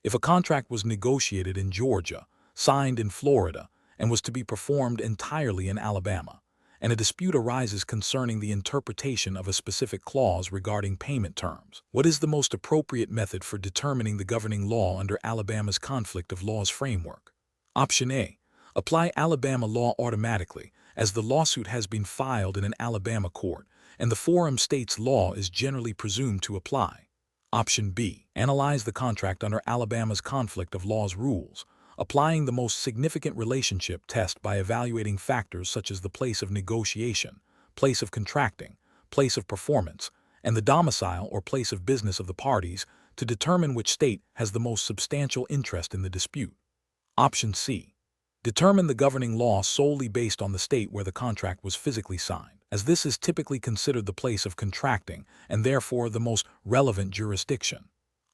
If a contract was negotiated in Georgia, signed in Florida, and was to be performed entirely in Alabama, and a dispute arises concerning the interpretation of a specific clause regarding payment terms, what is the most appropriate method for determining the governing law under Alabama's conflict of laws framework? Option A. Apply Alabama law automatically, as the lawsuit has been filed in an Alabama court, and the forum state's law is generally presumed to apply. Option B. Analyze the contract under Alabama's conflict of laws rules, applying the most significant relationship test by evaluating factors such as the place of negotiation, place of contracting, place of performance, and the domicile or place of business of the parties to determine which state has the most substantial interest in the dispute. Option C. Determine the governing law solely based on the state where the contract was physically signed, as this is typically considered the place of contracting and therefore the most relevant jurisdiction.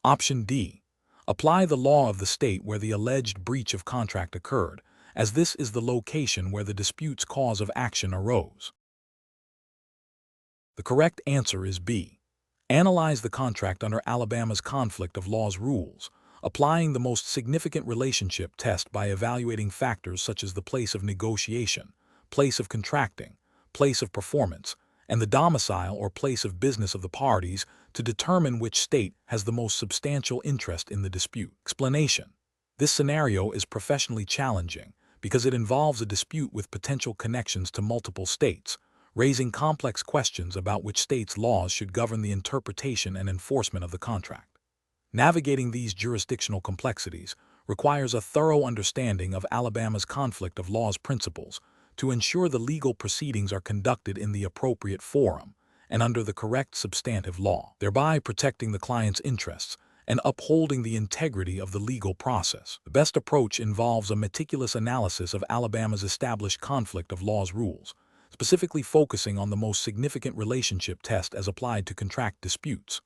Option D. Apply the law of the state where the alleged breach of contract occurred, as this is the location where the dispute's cause of action arose. The correct answer is B. Analyze the contract under Alabama's conflict of laws rules, applying the most significant relationship test by evaluating factors such as the place of negotiation, place of contracting, place of performance, and the domicile or place of business of the parties to determine which state has the most substantial interest in the dispute. Explanation. This scenario is professionally challenging because it involves a dispute with potential connections to multiple states, raising complex questions about which state's laws should govern the interpretation and enforcement of the contract. Navigating these jurisdictional complexities requires a thorough understanding of Alabama's conflict of laws principles to ensure the legal proceedings are conducted in the appropriate forum and under the correct substantive law, thereby protecting the client's interests and upholding the integrity of the legal process. The best approach involves a meticulous analysis of Alabama's established conflict of laws rules, specifically focusing on the most significant relationship test as applied to contract disputes.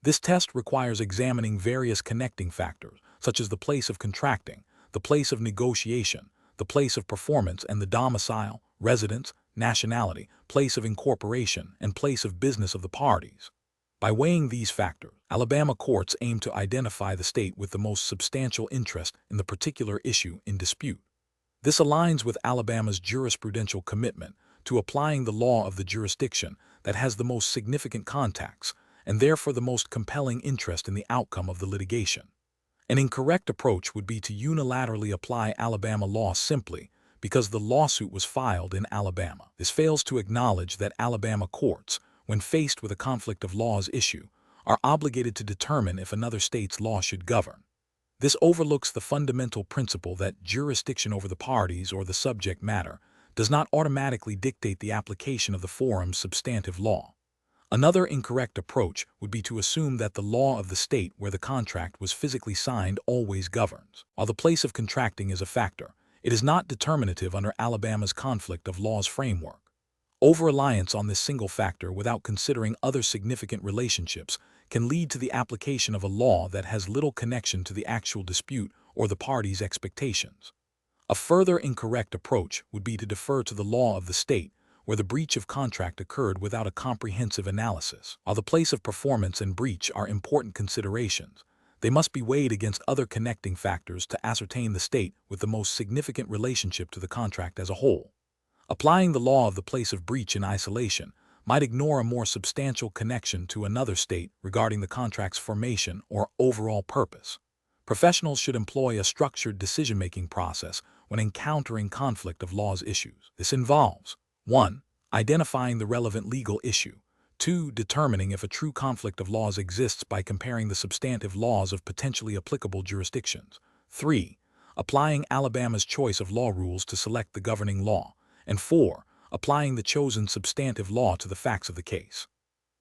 This test requires examining various connecting factors, such as the place of contracting, the place of negotiation, the place of performance, and the domicile, residence, nationality, place of incorporation, and place of business of the parties. By weighing these factors, Alabama courts aim to identify the state with the most substantial interest in the particular issue in dispute. This aligns with Alabama's jurisprudential commitment to applying the law of the jurisdiction that has the most significant contacts and therefore the most compelling interest in the outcome of the litigation. An incorrect approach would be to unilaterally apply Alabama law simply because the lawsuit was filed in Alabama. This fails to acknowledge that Alabama courts, when faced with a conflict of laws issue, are obligated to determine if another state's law should govern. This overlooks the fundamental principle that jurisdiction over the parties or the subject matter does not automatically dictate the application of the forum's substantive law. Another incorrect approach would be to assume that the law of the state where the contract was physically signed always governs. While the place of contracting is a factor, it is not determinative under Alabama's conflict of laws framework. Over-reliance on this single factor without considering other significant relationships can lead to the application of a law that has little connection to the actual dispute or the parties' expectations. A further incorrect approach would be to defer to the law of the state where the breach of contract occurred without a comprehensive analysis. While the place of performance and breach are important considerations, they must be weighed against other connecting factors to ascertain the state with the most significant relationship to the contract as a whole. Applying the law of the place of breach in isolation might ignore a more substantial connection to another state regarding the contract's formation or overall purpose. Professionals should employ a structured decision-making process when encountering conflict of laws issues. This involves 1. Identifying the relevant legal issue. 2. Determining if a true conflict of laws exists by comparing the substantive laws of potentially applicable jurisdictions. 3. Applying Alabama's choice of law rules to select the governing law. And 4. Applying the chosen substantive law to the facts of the case.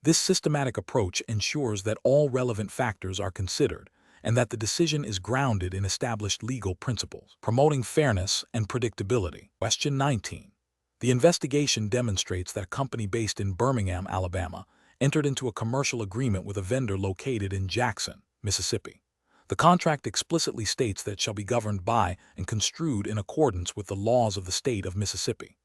This systematic approach ensures that all relevant factors are considered and that the decision is grounded in established legal principles, promoting fairness and predictability. Question 19. The investigation demonstrates that a company based in Birmingham, Alabama, entered into a commercial agreement with a vendor located in Jackson, Mississippi. The contract explicitly states that it shall be governed by and construed in accordance with the laws of the state of Mississippi.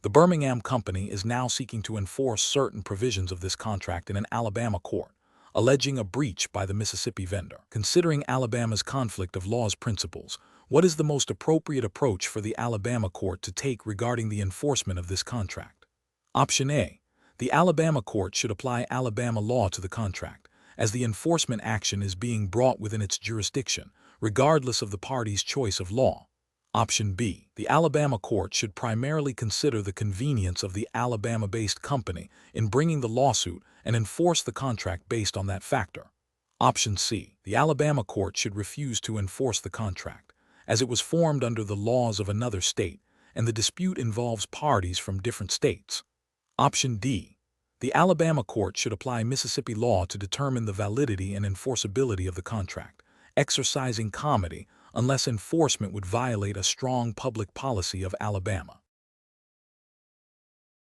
The Birmingham company is now seeking to enforce certain provisions of this contract in an Alabama court, alleging a breach by the Mississippi vendor. Considering Alabama's conflict of laws principles, what is the most appropriate approach for the Alabama court to take regarding the enforcement of this contract? Option A. The Alabama court should apply Alabama law to the contract, as the enforcement action is being brought within its jurisdiction, regardless of the party's choice of law. Option B. The Alabama court should primarily consider the convenience of the Alabama-based company in bringing the lawsuit and enforce the contract based on that factor. Option C. The Alabama court should refuse to enforce the contract, as it was formed under the laws of another state, and the dispute involves parties from different states. Option D. The Alabama court should apply Mississippi law to determine the validity and enforceability of the contract, exercising comity unless enforcement would violate a strong public policy of Alabama.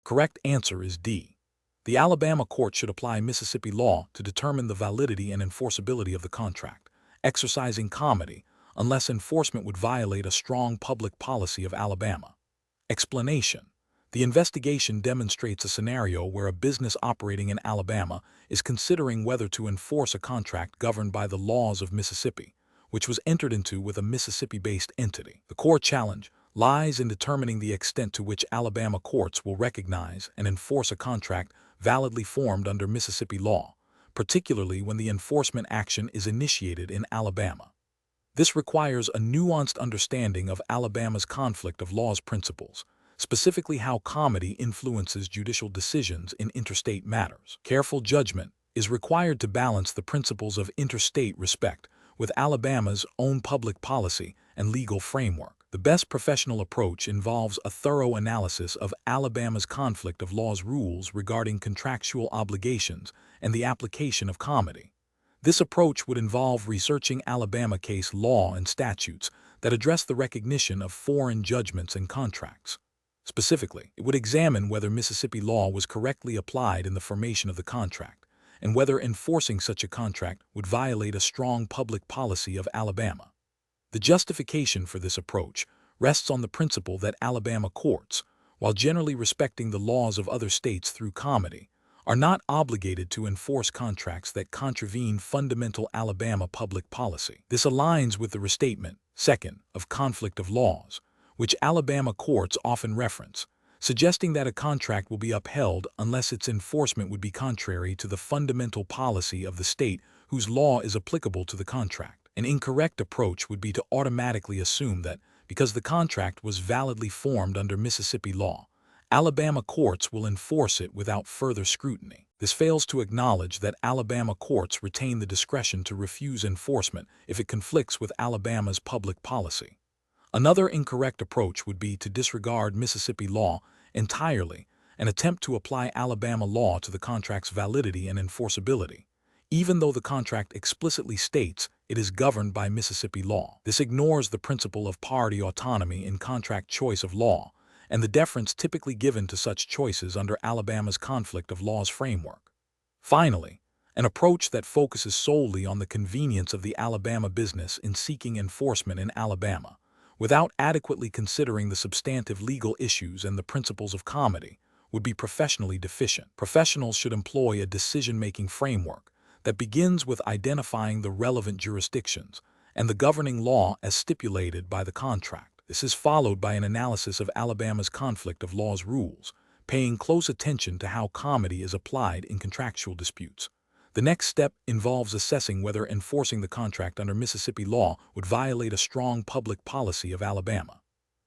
Correct answer is D. The Alabama court should apply Mississippi law to determine the validity and enforceability of the contract, exercising comity unless enforcement would violate a strong public policy of Alabama. Explanation. The investigation demonstrates a scenario where a business operating in Alabama is considering whether to enforce a contract governed by the laws of Mississippi, which was entered into with a Mississippi-based entity. The core challenge lies in determining the extent to which Alabama courts will recognize and enforce a contract validly formed under Mississippi law, particularly when the enforcement action is initiated in Alabama. This requires a nuanced understanding of Alabama's conflict of laws principles, specifically how comity influences judicial decisions in interstate matters. Careful judgment is required to balance the principles of interstate respect with Alabama's own public policy and legal framework. The best professional approach involves a thorough analysis of Alabama's conflict of laws rules regarding contractual obligations and the application of comity. This approach would involve researching Alabama case law and statutes that address the recognition of foreign judgments and contracts. Specifically, it would examine whether Mississippi law was correctly applied in the formation of the contract, and whether enforcing such a contract would violate a strong public policy of Alabama. The justification for this approach rests on the principle that Alabama courts, while generally respecting the laws of other states through comity, are not obligated to enforce contracts that contravene fundamental Alabama public policy. This aligns with the restatement, second, of conflict of laws, which Alabama courts often reference, suggesting that a contract will be upheld unless its enforcement would be contrary to the fundamental policy of the state whose law is applicable to the contract. An incorrect approach would be to automatically assume that, because the contract was validly formed under Mississippi law, Alabama courts will enforce it without further scrutiny. This fails to acknowledge that Alabama courts retain the discretion to refuse enforcement if it conflicts with Alabama's public policy. Another incorrect approach would be to disregard Mississippi law entirely and attempt to apply Alabama law to the contract's validity and enforceability, even though the contract explicitly states it is governed by Mississippi law. This ignores the principle of party autonomy in contract choice of law and the deference typically given to such choices under Alabama's conflict of laws framework. Finally, an approach that focuses solely on the convenience of the Alabama business in seeking enforcement in Alabama, without adequately considering the substantive legal issues and the principles of comity, would be professionally deficient. Professionals should employ a decision-making framework that begins with identifying the relevant jurisdictions and the governing law as stipulated by the contract. This is followed by an analysis of Alabama's conflict of laws rules, paying close attention to how comity is applied in contractual disputes. The next step involves assessing whether enforcing the contract under Mississippi law would violate a strong public policy of Alabama.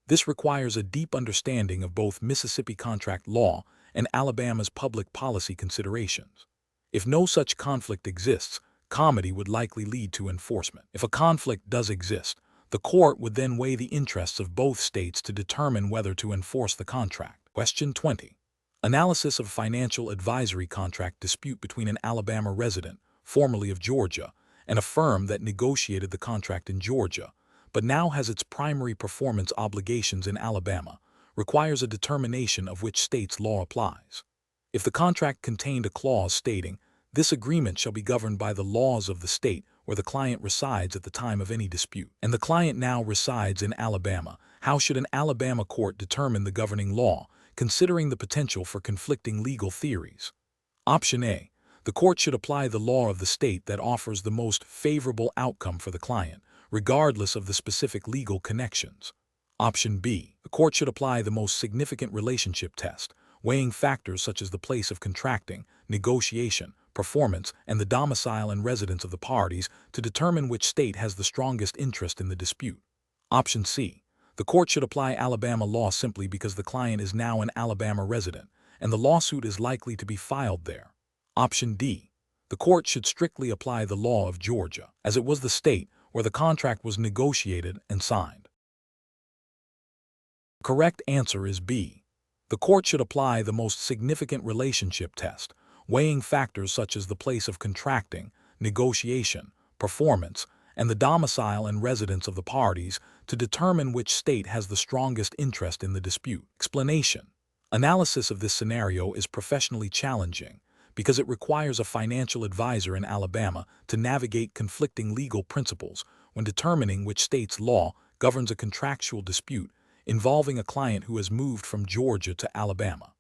This requires a deep understanding of both Mississippi contract law and Alabama's public policy considerations. If no such conflict exists, comity would likely lead to enforcement. If a conflict does exist, the court would then weigh the interests of both states to determine whether to enforce the contract. Question 20. Analysis of financial advisory contract dispute between an Alabama resident, formerly of Georgia, and a firm that negotiated the contract in Georgia, but now has its primary performance obligations in Alabama, requires a determination of which state's law applies. If the contract contained a clause stating, "This agreement shall be governed by the laws of the state where the client resides at the time of any dispute," and the client now resides in Alabama, how should an Alabama court determine the governing law, considering the potential for conflicting legal theories? Option A. The court should apply the law of the state that offers the most favorable outcome for the client, regardless of the specific legal connections. Option B. The court should apply the most significant relationship test, weighing factors such as the place of contracting, negotiation, performance, and the domicile and residence of the parties to determine which state has the strongest interest in the dispute. Option C. The court should apply Alabama law simply because the client is now an Alabama resident, and the lawsuit is likely to be filed there. Option D. The court should strictly apply the law of Georgia, as it was the state where the contract was negotiated and signed. The correct answer is B. The court should apply the most significant relationship test, weighing factors such as the place of contracting, negotiation, performance, and the domicile and residence of the parties to determine which state has the strongest interest in the dispute. Explanation. Analysis of this scenario is professionally challenging because it requires a financial advisor in Alabama to navigate conflicting legal principles when determining which state's law governs a contractual dispute involving a client who has moved from Georgia to Alabama.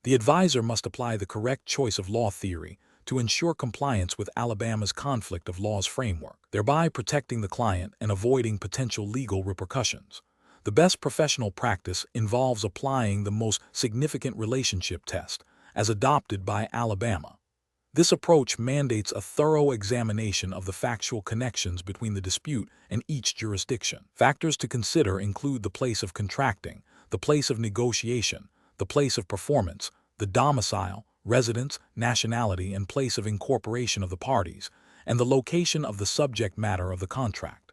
The advisor must apply the correct choice of law theory to ensure compliance with Alabama's conflict of laws framework, thereby protecting the client and avoiding potential legal repercussions. The best professional practice involves applying the most significant relationship test, as adopted by Alabama. This approach mandates a thorough examination of the factual connections between the dispute and each jurisdiction. Factors to consider include the place of contracting, the place of negotiation, the place of performance, the domicile, residence, nationality, and place of incorporation of the parties, and the location of the subject matter of the contract.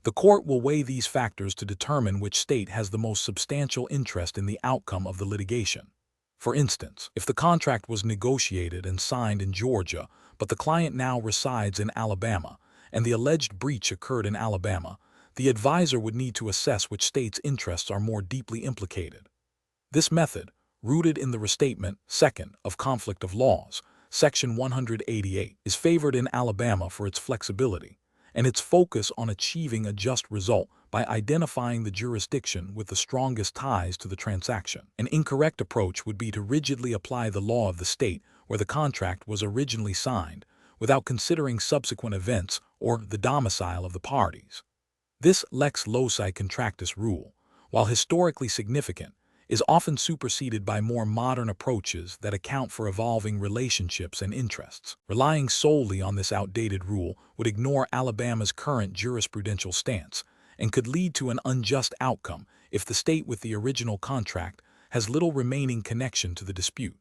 The court will weigh these factors to determine which state has the most substantial interest in the outcome of the litigation. For instance, if the contract was negotiated and signed in Georgia, but the client now resides in Alabama, and the alleged breach occurred in Alabama, the advisor would need to assess which state's interests are more deeply implicated. This method, rooted in the Restatement, Second, of Conflict of Laws, Section 188, is favored in Alabama for its flexibility and its focus on achieving a just result by identifying the jurisdiction with the strongest ties to the transaction. An incorrect approach would be to rigidly apply the law of the state where the contract was originally signed, without considering subsequent events or the domicile of the parties. This lex loci contractus rule, while historically significant, is often superseded by more modern approaches that account for evolving relationships and interests. Relying solely on this outdated rule would ignore Alabama's current jurisprudential stance and could lead to an unjust outcome if the state with the original contract has little remaining connection to the dispute.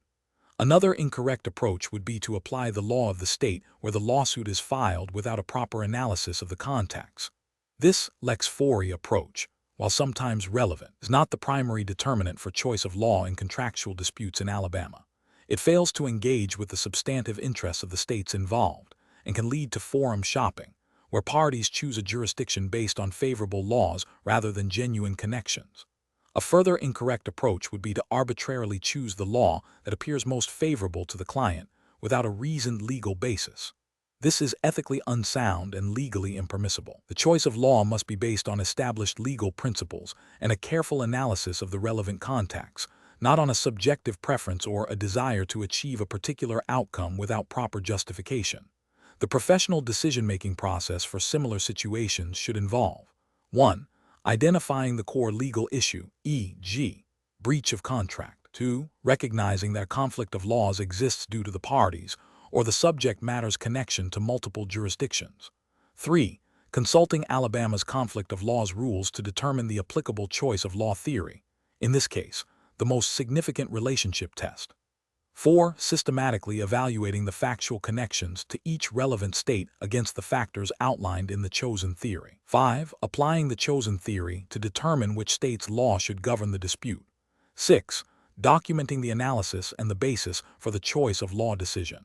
Another incorrect approach would be to apply the law of the state where the lawsuit is filed without a proper analysis of the contacts. This lex fori approach, while sometimes relevant, is not the primary determinant for choice of law in contractual disputes in Alabama. It fails to engage with the substantive interests of the states involved and can lead to forum shopping, where parties choose a jurisdiction based on favorable laws rather than genuine connections. A further incorrect approach would be to arbitrarily choose the law that appears most favorable to the client without a reasoned legal basis. This is ethically unsound and legally impermissible. The choice of law must be based on established legal principles and a careful analysis of the relevant contacts, not on a subjective preference or a desire to achieve a particular outcome without proper justification. The professional decision-making process for similar situations should involve 1. Identifying the core legal issue, e.g., breach of contract. 2. Recognizing that conflict of laws exists due to the parties or the subject matter's connection to multiple jurisdictions. 3. Consulting Alabama's conflict of laws rules to determine the applicable choice of law theory, in this case, the most significant relationship test. 4. Systematically evaluating the factual connections to each relevant state against the factors outlined in the chosen theory. 5. Applying the chosen theory to determine which state's law should govern the dispute. 6. documenting the analysis and the basis for the choice of law decision.